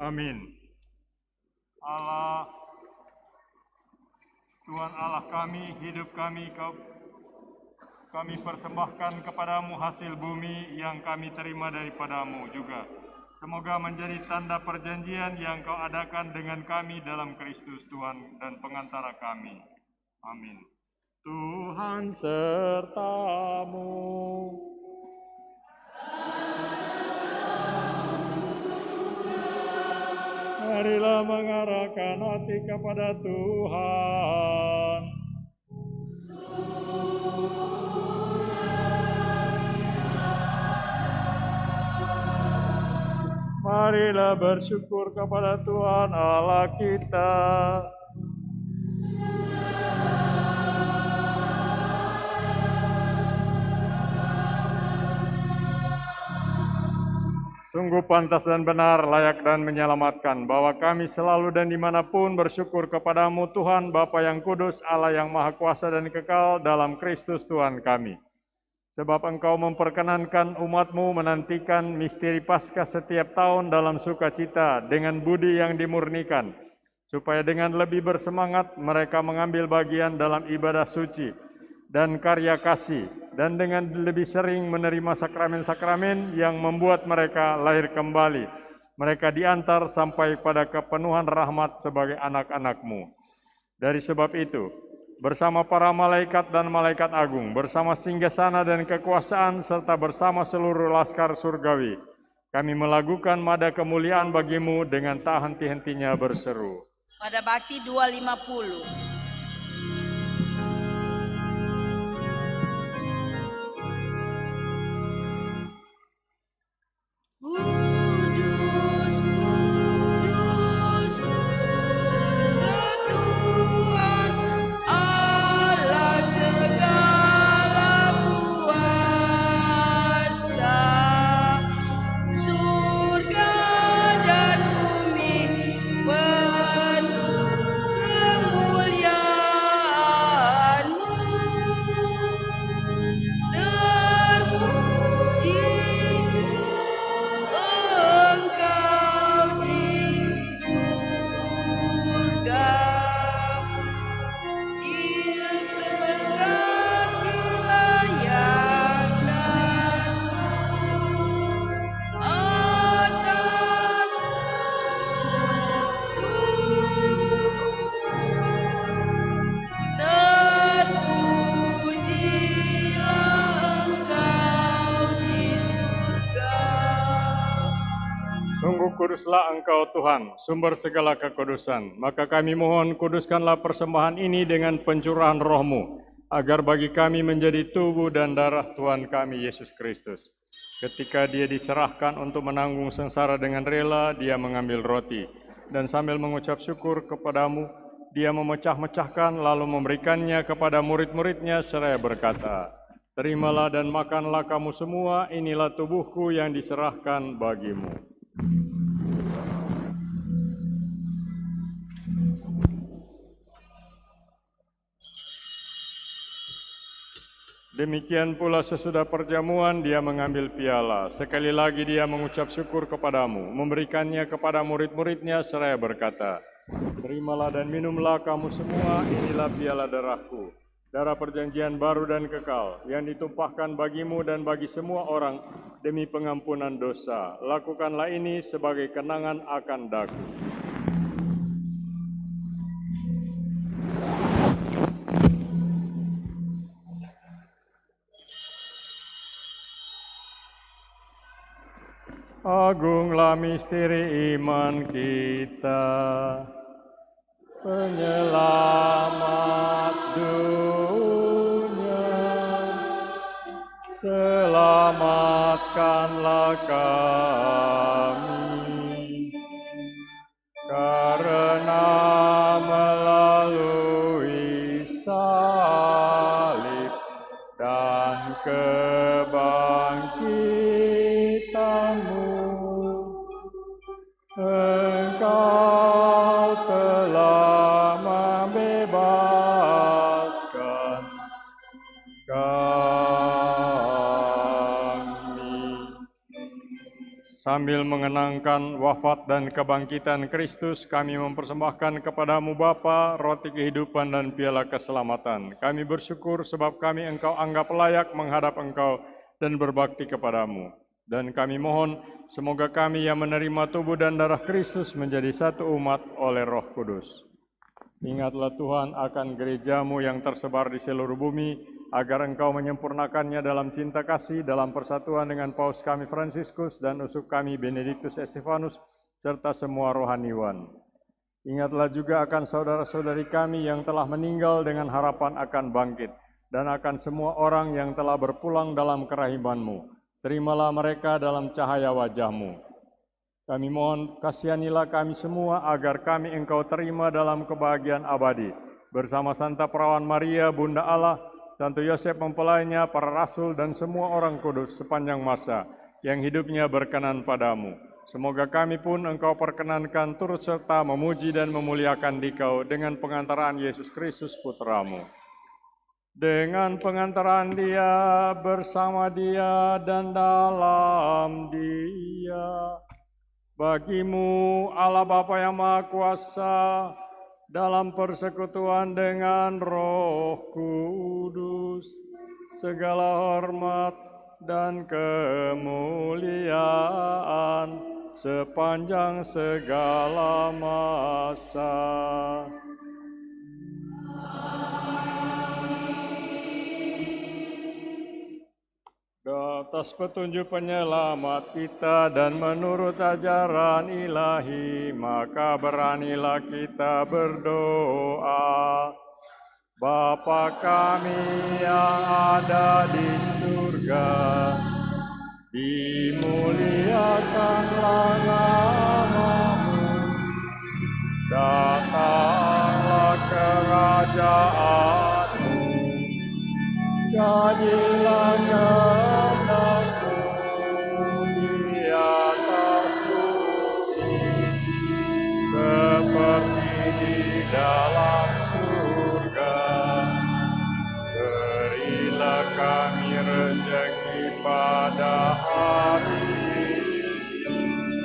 Amin. Allah, Tuhan Allah kami, hidup kami, kami persembahkan kepadamu hasil bumi yang kami terima daripadamu juga. Semoga menjadi tanda perjanjian yang kau adakan dengan kami dalam Kristus Tuhan dan pengantara kami. Amin. Tuhan sertamu. Marilah mengarahkan hati kepada Tuhan. Marilah bersyukur kepada Tuhan Allah kita. Sungguh pantas dan benar, layak dan menyelamatkan, bahwa kami selalu dan dimanapun bersyukur kepadamu Tuhan, Bapa yang kudus, Allah yang maha kuasa dan kekal dalam Kristus Tuhan kami. Sebab Engkau memperkenankan umat-Mu menantikan misteri Paskah setiap tahun dalam sukacita dengan budi yang dimurnikan, supaya dengan lebih bersemangat mereka mengambil bagian dalam ibadah suci dan karya kasih, dan dengan lebih sering menerima sakramen-sakramen yang membuat mereka lahir kembali. Mereka diantar sampai pada kepenuhan rahmat sebagai anak-anak-Mu. Dari sebab itu, bersama para malaikat dan malaikat agung, bersama singgasana dan kekuasaan, serta bersama seluruh laskar surgawi, kami melakukan mada kemuliaan bagi-Mu dengan tak henti-hentinya berseru. Pada Bakti 250. Kudus, kudus, kuduslah Tuhan Allah segala kuasa. Surga dan bumi penuh kemuliaan-Mu. Terpuji Engkau di surga. Terberkatilah yang datang atas terpujilah Engkau di surga. Sungguh kuduslah Engkau Tuhan, sumber segala kekudusan. Maka kami mohon, kuduskanlah persembahan ini dengan pencurahan Roh-Mu, agar bagi kami menjadi tubuh dan darah Tuhan kami Yesus Kristus. Ketika Dia diserahkan untuk menanggung sengsara dengan rela, Dia mengambil roti, dan sambil mengucap syukur kepadamu, Dia memecah-mecahkan lalu memberikannya kepada murid-muridnya seraya berkata, "Terimalah dan makanlah kamu semua, inilah tubuhku yang diserahkan bagimu." Demikian pula sesudah perjamuan Dia mengambil piala. Sekali lagi Dia mengucap syukur kepadamu, memberikannya kepada murid-muridnya seraya berkata, "Terimalah dan minumlah kamu semua, inilah piala darahku, darah perjanjian baru dan kekal, yang ditumpahkan bagimu dan bagi semua orang demi pengampunan dosa. Lakukanlah ini sebagai kenangan akan daku." Agunglah misteri iman kita, penyelamat dunia. Selamatkanlah kami, karena melalui salib dan kebaikan Sambil mengenangkan wafat dan kebangkitan Kristus, kami mempersembahkan kepadamu Bapa, roti kehidupan dan piala keselamatan. Kami bersyukur sebab kami Engkau anggap layak menghadap Engkau dan berbakti kepadamu. Dan kami mohon, semoga kami yang menerima tubuh dan darah Kristus menjadi satu umat oleh Roh Kudus. Ingatlah Tuhan akan gerejamu yang tersebar di seluruh bumi, agar Engkau menyempurnakannya dalam cinta kasih, dalam persatuan dengan Paus kami Fransiskus dan uskup kami Benediktus Estefanus, serta semua rohaniwan. Ingatlah juga akan saudara-saudari kami yang telah meninggal dengan harapan akan bangkit, dan akan semua orang yang telah berpulang dalam kerahiman-Mu. Terimalah mereka dalam cahaya wajah-Mu. Kami mohon, kasihanilah kami semua agar kami Engkau terima dalam kebahagiaan abadi, bersama Santa Perawan Maria, Bunda Allah, Santo Yosef mempelainya, para rasul dan semua orang kudus sepanjang masa yang hidupnya berkenan padamu. Semoga kami pun Engkau perkenankan turut serta memuji dan memuliakan Dikau dengan pengantaran Yesus Kristus Putramu. Dengan pengantaran Dia, bersama Dia dan dalam Dia, bagimu Allah Bapa yang Maha Kuasa, dalam persekutuan dengan Roh Kudus, segala hormat dan kemuliaan sepanjang segala masa. Atas petunjuk penyelamat kita dan menurut ajaran ilahi, maka beranilah kita berdoa. Bapa kami yang ada di surga, dimuliakanlah nama-Mu, datanglah kerajaan-Mu, jadilah kehendak-Mu di atas bumi seperti di dalam surga. Berilah kami rezeki pada hari ini,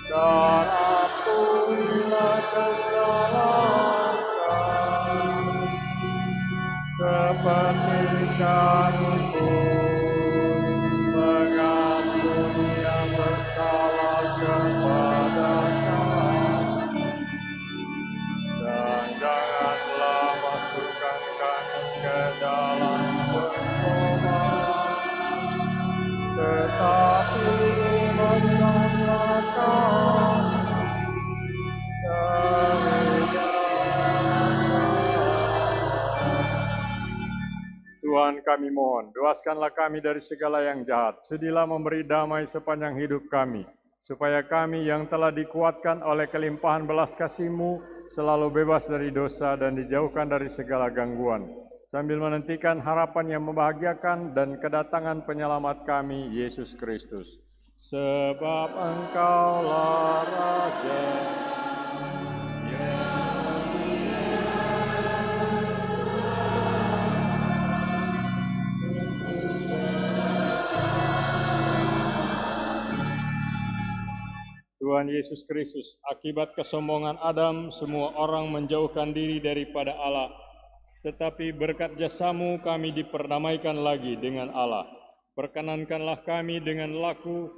dan ampunilah kesalahan kami, seperti kami pun mengampuni yang bersalah kepada kami. Dan janganlah masukkan kami ke dalam pencobaan, tetapi bebaskanlah kami dari Tuhan, kami mohon, luaskanlah kami dari segala yang jahat. Sedilah memberi damai sepanjang hidup kami, supaya kami yang telah dikuatkan oleh kelimpahan belas kasih-Mu selalu bebas dari dosa dan dijauhkan dari segala gangguan, sambil menantikan harapan yang membahagiakan dan kedatangan penyelamat kami, Yesus Kristus. Sebab Engkaulah Raja, Tuhan Yesus Kristus. Akibat kesombongan Adam, semua orang menjauhkan diri daripada Allah. Tetapi berkat jasa-Mu kami diperdamaikan lagi dengan Allah. Perkenankanlah kami dengan laku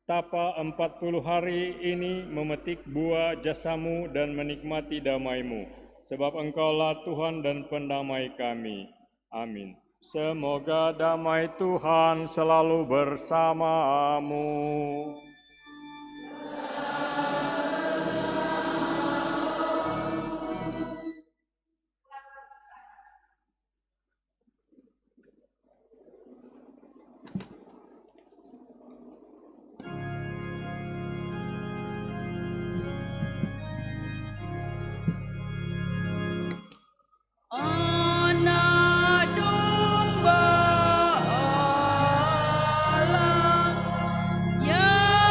tapa 40 hari ini memetik buah jasa-Mu dan menikmati damai-Mu. Sebab Engkaulah Tuhan dan pendamai kami. Amin. Semoga damai Tuhan selalu bersamamu. Anak domba Allah yang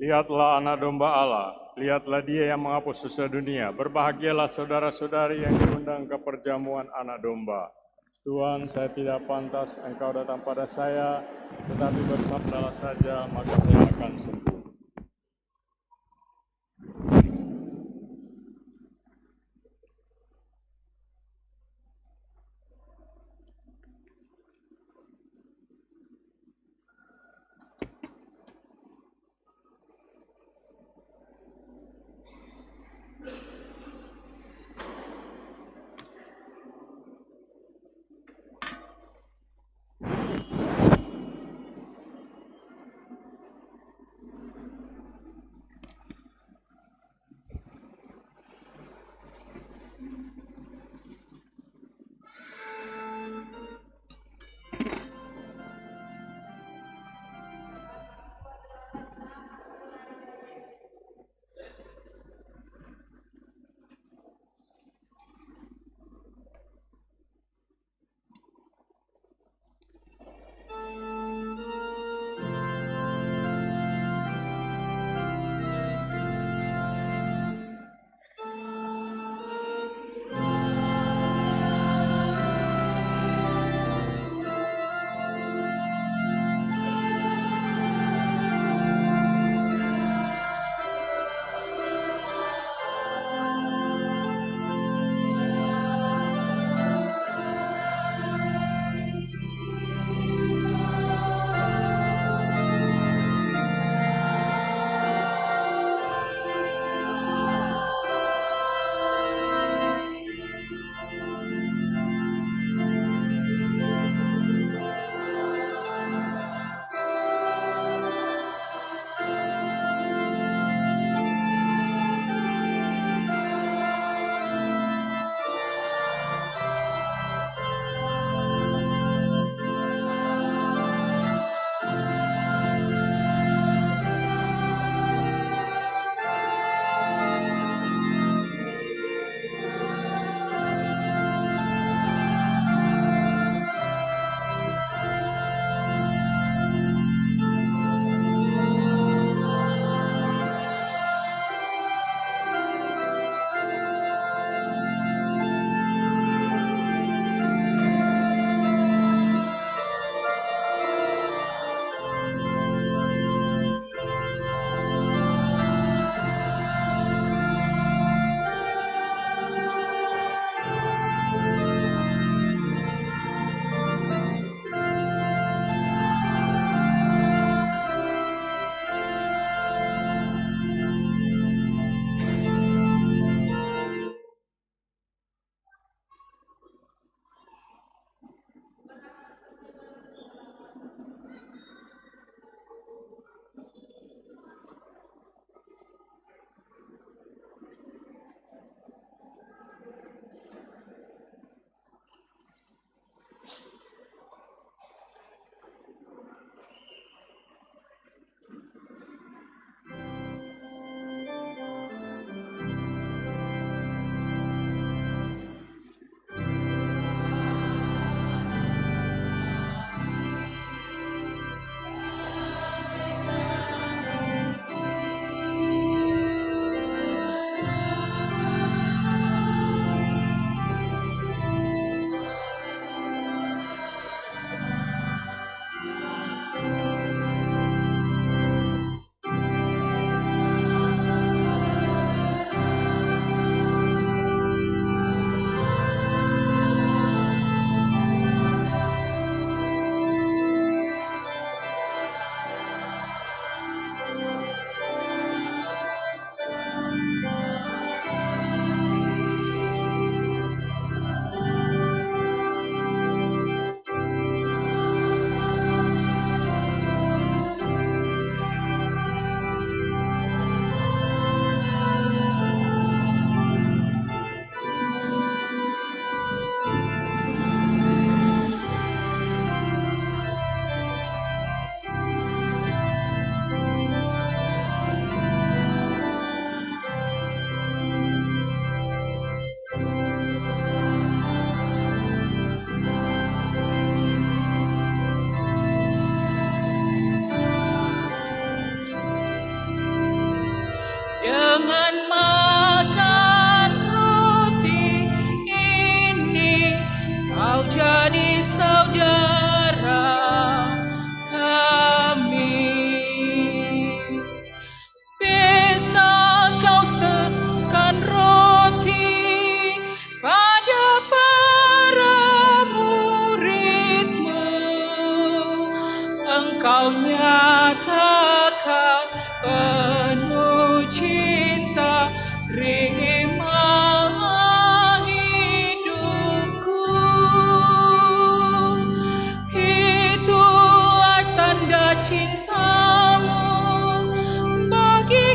Lihatlah anak domba Allah, lihatlah dia yang menghapus dosa dunia. Berbahagialah saudara-saudari yang diundang ke perjamuan anak domba. Tuhan, saya tidak pantas Engkau datang pada saya, tetapi bersabdalah saja, maka saya akan sembuh.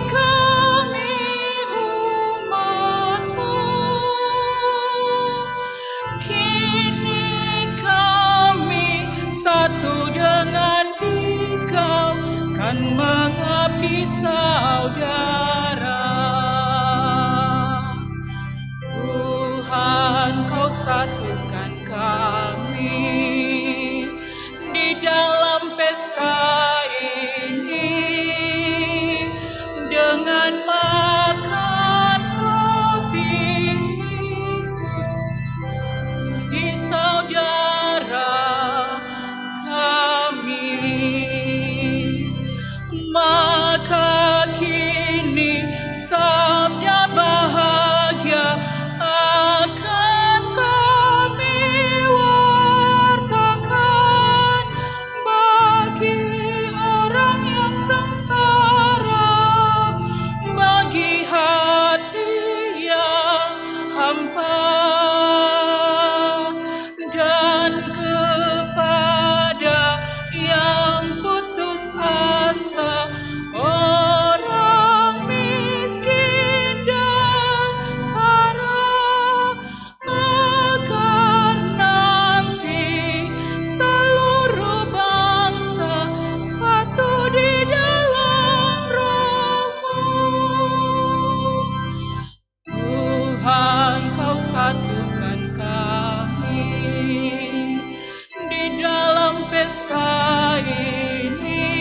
kami umat-Mu. Kini kami satu dengan Dikau, kan mengabdi saudara. Tuhan, Kau satukan kami di dalam pesta ini dengan makan roti di saudara kami. Maka kini sabda bahagia akan kami wartakan bagi orang yang sengsara, bagi hati yang hampa, dan kepada yang putus asa, orang miskin dan sara, agar nanti seluruh bangsa satu di dalam Roh-Mu. Tuhan, Kau satukan kami di dalam pesta ini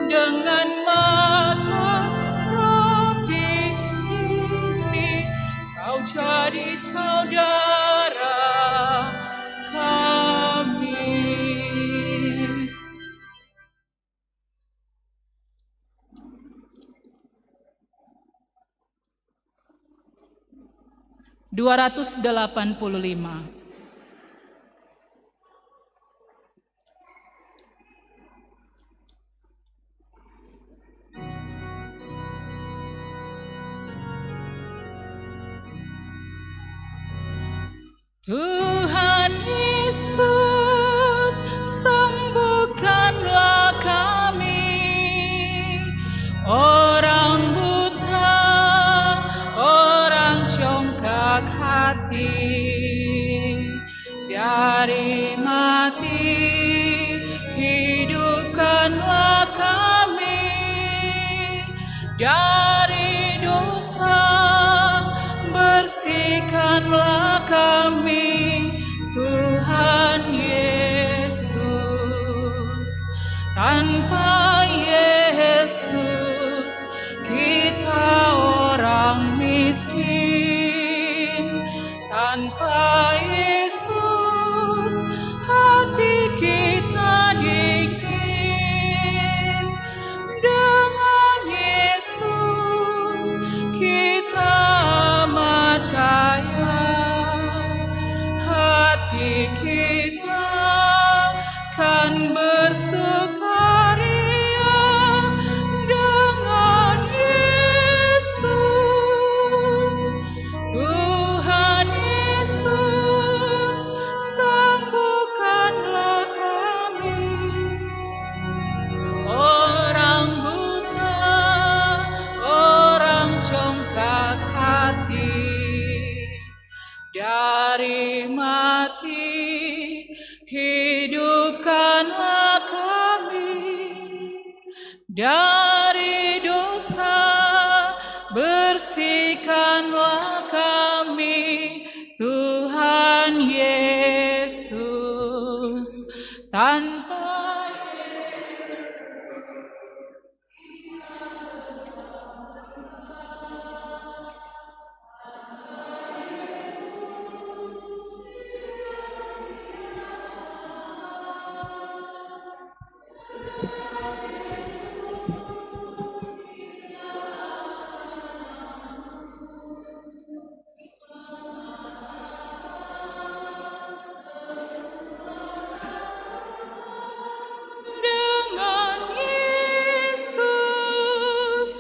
dengan makan roti ini. Kau jadi saudara kami. 285. Tuhan Yesus, sembuhkanlah kami, orang buta, orang congkak hati, dari mati, hidupkanlah kami, dari dosa, bersihkanlah kami, Tuhan Yesus. Tanpa Yesus kita orang miskin, tanpa Yesus hati kita dingin, dengan Yesus kita amat kaya, hati kita kan bersukaria, dengan Yesus. Tuhan Yesus, sembuhkanlah kami, orang buta, orang congkak hati, dari mati, hidupkanlah kami, dari dosa, bersihkanlah kami, Tuhan Yesus. Tanpa dengan Yesus,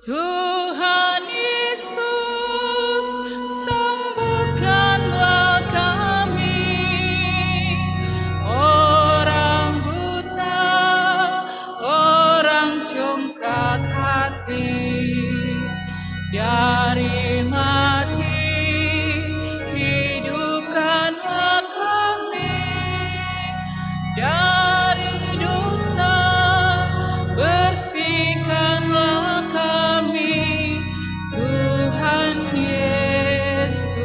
Tuhan Yesus, sembuhkanlah kami, orang buta, orang congkak hati, dari mati, hidupkanlah kami dari dosa, bersihkanlah kami, Tuhan Yesus.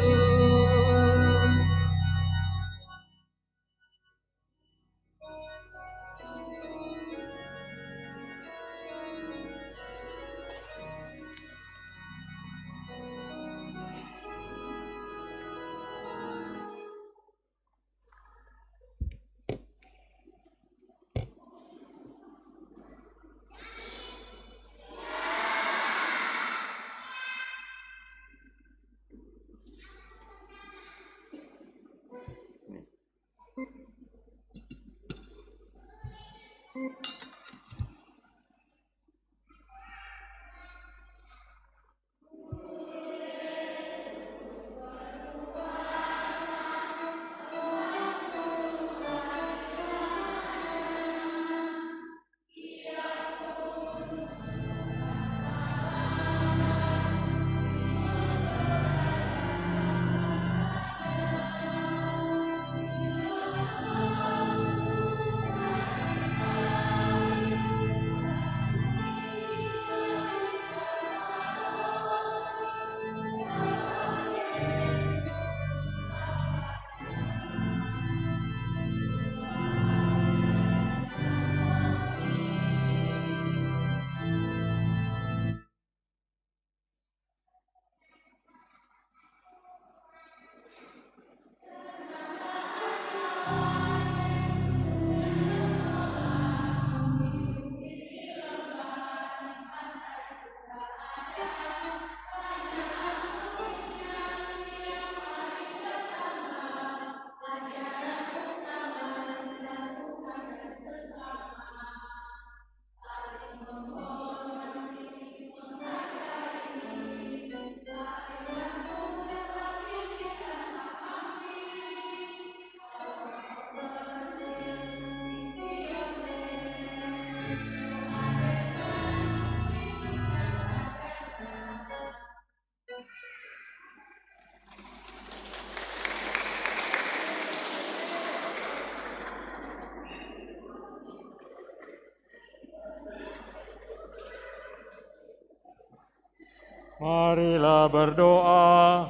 Marilah berdoa.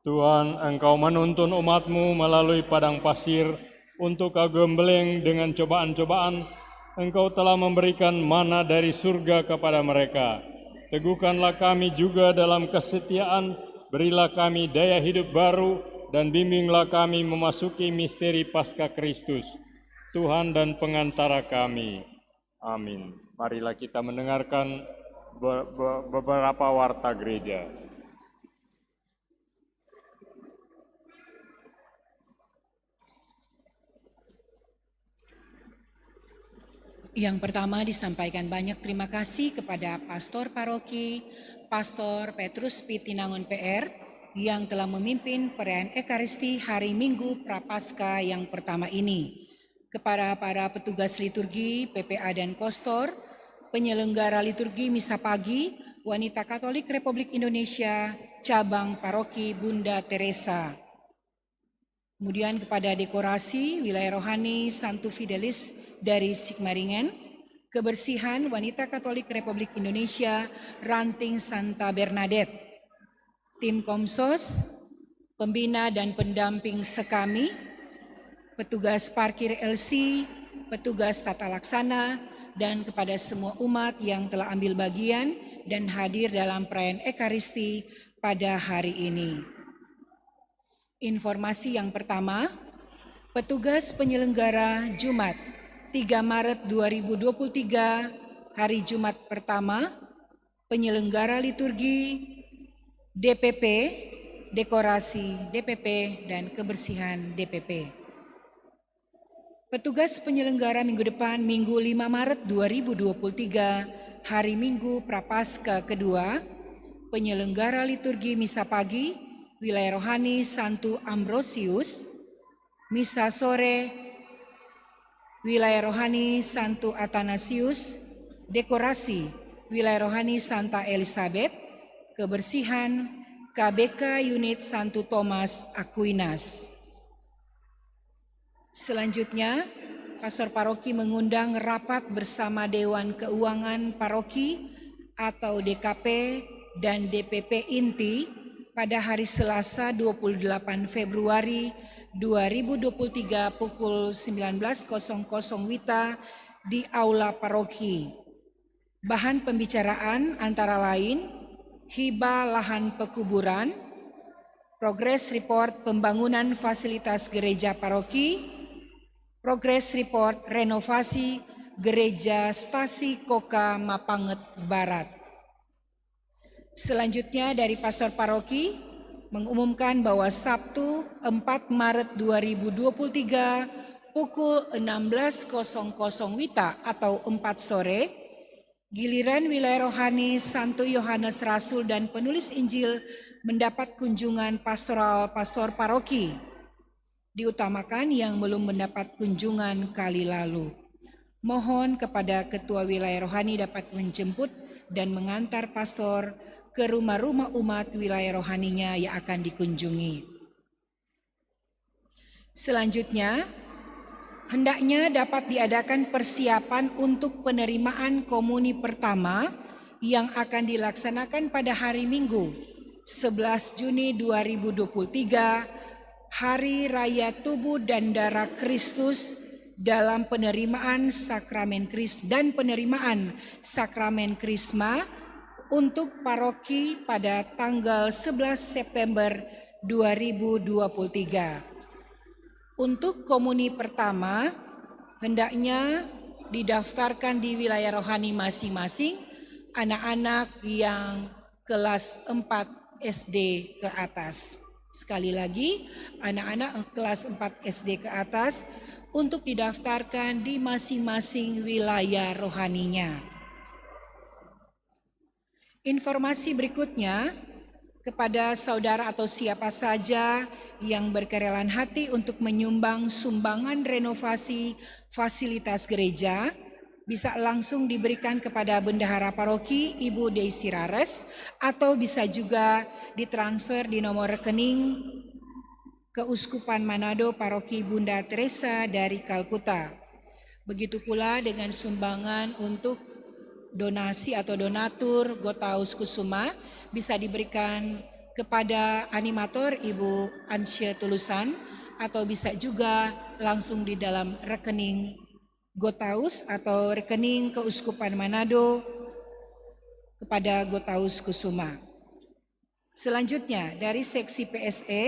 Tuhan, Engkau menuntun umat-Mu melalui padang pasir untuk kagembeleng dengan cobaan-cobaan. Engkau telah memberikan mana dari surga kepada mereka. Teguhkanlah kami juga dalam kesetiaan, berilah kami daya hidup baru, dan bimbinglah kami memasuki misteri Paskah Kristus, Tuhan dan pengantara kami. Amin. Marilah kita mendengarkan beberapa warta gereja. Yang pertama disampaikan banyak terima kasih kepada Pastor Paroki, Pastor Petrus Pitinangun PR, yang telah memimpin perayaan Ekaristi hari Minggu Prapaskah yang pertama ini. Kepada para petugas liturgi, PPA dan Kostor, penyelenggara liturgi Misa Pagi, Wanita Katolik Republik Indonesia, Cabang Paroki Bunda Teresa. Kemudian kepada dekorasi wilayah rohani Santu Fidelis dari Sigmaringen, kebersihan Wanita Katolik Republik Indonesia, Ranting Santa Bernadette, tim Komsos, pembina dan pendamping Sekami, petugas parkir LC, petugas tata laksana, dan kepada semua umat yang telah ambil bagian dan hadir dalam perayaan Ekaristi pada hari ini. Informasi yang pertama, petugas penyelenggara Jumat 3 Maret 2023, hari Jumat pertama, penyelenggara liturgi, DPP, dekorasi DPP, dan kebersihan DPP. Petugas penyelenggara minggu depan Minggu 5 Maret 2023, hari Minggu Prapaskah kedua, penyelenggara liturgi Misa Pagi, wilayah rohani Santu Ambrosius, Misa Sore, Wilayah Rohani Santo Athanasius, dekorasi Wilayah Rohani Santa Elizabeth, kebersihan KBK Unit Santo Thomas Aquinas. Selanjutnya, Pastor Paroki mengundang rapat bersama Dewan Keuangan Paroki atau DKP dan DPP inti pada hari Selasa 28 Februari 2023 pukul 19.00 WITA di Aula Paroki. Bahan pembicaraan antara lain hibah lahan pekuburan, progres report pembangunan fasilitas gereja paroki, progres report renovasi gereja Stasi Koka Mapanget Barat. Selanjutnya dari Pastor Paroki mengumumkan bahwa Sabtu 4 Maret 2023 pukul 16.00 WITA atau 4 sore, giliran Wilayah Rohani Santo Yohanes Rasul dan penulis Injil mendapat kunjungan pastoral Pastor Paroki. Diutamakan yang belum mendapat kunjungan kali lalu. Mohon kepada Ketua Wilayah Rohani dapat menjemput dan mengantar pastor ke rumah-rumah umat wilayah rohaninya yang akan dikunjungi. Selanjutnya, hendaknya dapat diadakan persiapan untuk penerimaan komuni pertama yang akan dilaksanakan pada hari Minggu 11 Juni 2023, Hari Raya Tubuh dan Darah Kristus dalam penerimaan sakramen sakramen Krisma untuk paroki pada tanggal 11 September 2023. Untuk komuni pertama, hendaknya didaftarkan di wilayah rohani masing-masing anak-anak yang kelas 4 SD ke atas. Sekali lagi, anak-anak kelas 4 SD ke atas untuk didaftarkan di masing-masing wilayah rohaninya. Informasi berikutnya kepada saudara atau siapa saja yang berkerelaan hati untuk menyumbang sumbangan renovasi fasilitas gereja bisa langsung diberikan kepada Bendahara Paroki Ibu Deisi Rares atau bisa juga ditransfer di nomor rekening Keuskupan Manado Paroki Bunda Teresa dari Kalkuta. Begitu pula dengan sumbangan untuk donasi atau donatur Gotaus Kusuma bisa diberikan kepada animator Ibu Ansya Tulusan atau bisa juga langsung di dalam rekening Gotaus atau rekening Keuskupan Manado kepada Gotaus Kusuma. Selanjutnya dari seksi PSE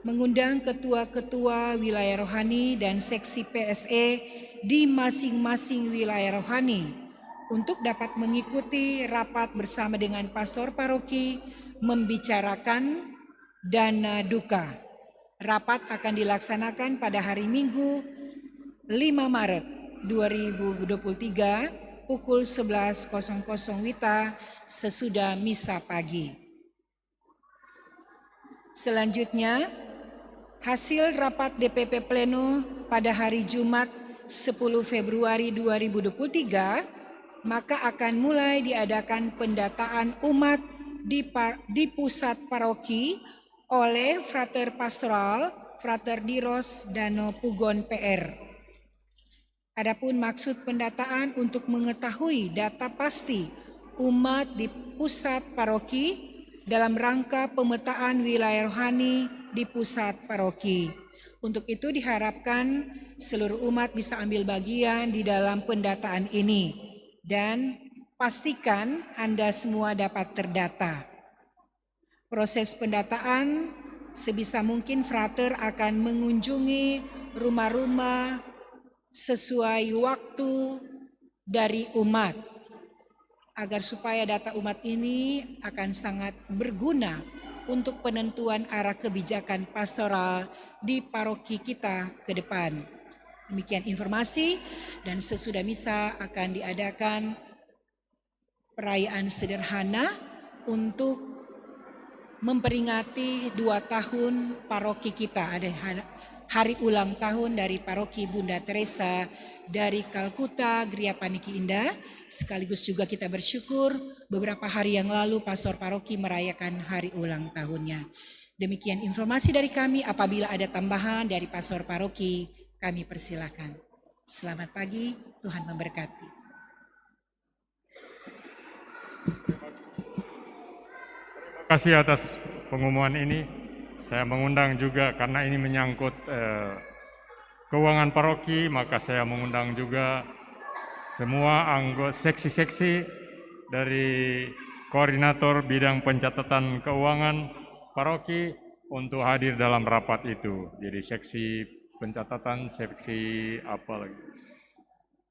mengundang ketua-ketua wilayah rohani dan seksi PSE di masing-masing wilayah rohani untuk dapat mengikuti rapat bersama dengan pastor paroki membicarakan dana duka. Rapat akan dilaksanakan pada hari Minggu 5 Maret 2023 pukul 11.00 WITA sesudah misa pagi. Selanjutnya, hasil rapat DPP Pleno pada hari Jumat 10 Februari 2023 maka akan mulai diadakan pendataan umat di pusat paroki oleh Frater Pastoral, Frater Diros Dano Pugon PR. Adapun maksud pendataan untuk mengetahui data pasti umat di pusat paroki dalam rangka pemetaan wilayah rohani di pusat paroki. Untuk itu diharapkan seluruh umat bisa ambil bagian di dalam pendataan ini. Dan pastikan Anda semua dapat terdata. Proses pendataan sebisa mungkin Frater akan mengunjungi rumah-rumah sesuai waktu dari umat agar supaya data umat ini akan sangat berguna untuk penentuan arah kebijakan pastoral di paroki kita ke depan. Demikian informasi dan sesudah misa akan diadakan perayaan sederhana untuk memperingati 2 tahun paroki kita. hari ulang tahun dari Paroki Bunda Teresa dari Kalkuta, Gria Paniki Indah. Sekaligus juga kita bersyukur beberapa hari yang lalu Pastor Paroki merayakan hari ulang tahunnya. Demikian informasi dari kami. Apabila ada tambahan dari Pastor Paroki, kami persilakan. Selamat pagi, Tuhan memberkati. Terima kasih atas pengumuman ini. Saya mengundang juga karena ini menyangkut keuangan paroki, maka saya mengundang juga semua anggota seksi-seksi dari koordinator bidang pencatatan keuangan paroki untuk hadir dalam rapat itu. Jadi seksi pencatatan, seksi apa lagi?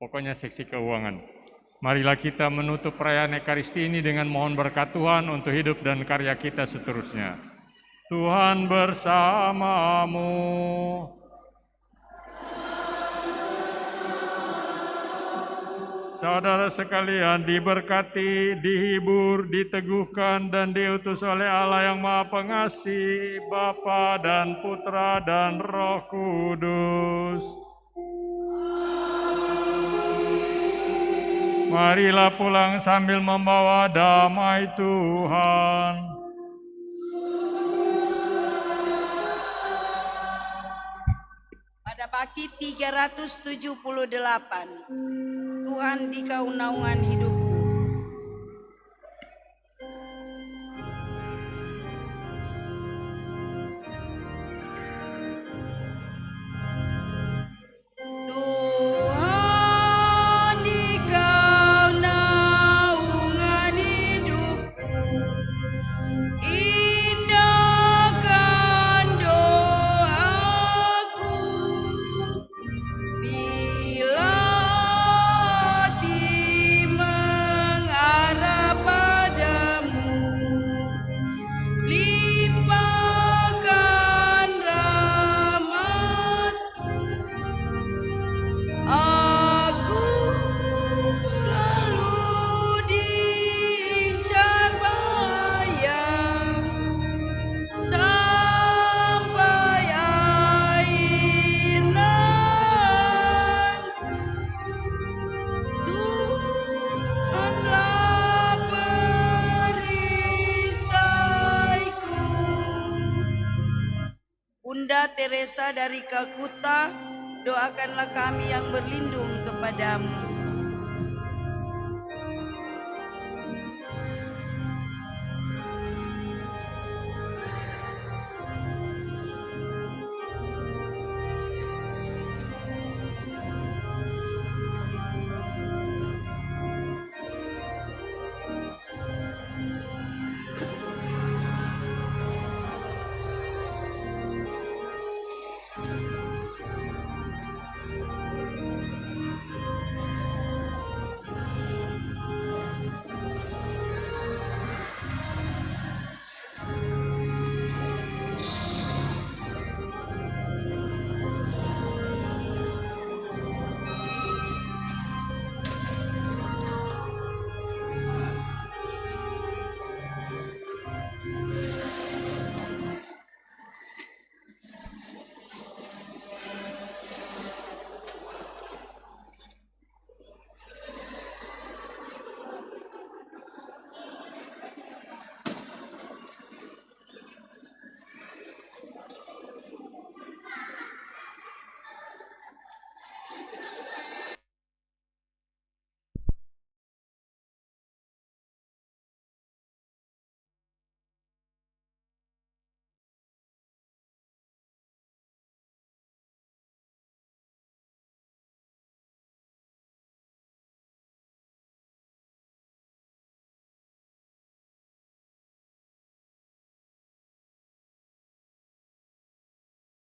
Pokoknya seksi keuangan. Marilah kita menutup perayaan Ekaristi ini dengan mohon berkat Tuhan untuk hidup dan karya kita seterusnya. Tuhan bersamamu. Saudara sekalian diberkati, dihibur, diteguhkan, dan diutus oleh Allah yang Maha Pengasih, Bapa dan Putra dan Roh Kudus. Marilah pulang sambil membawa damai Tuhan. Pada Bakti 378, Tuhan di kau naungan hidupku. Tuhan di kau naungan hidupku, indahkan doaku. Bila hati mengharap padamu, limpahkan rahmat. Aku selalu diincar bahaya sampai akhir nan. Tuhanlah perisaiku. Bunda Teresa dari Kalkuta, doakanlah kami yang berlindung kepadamu.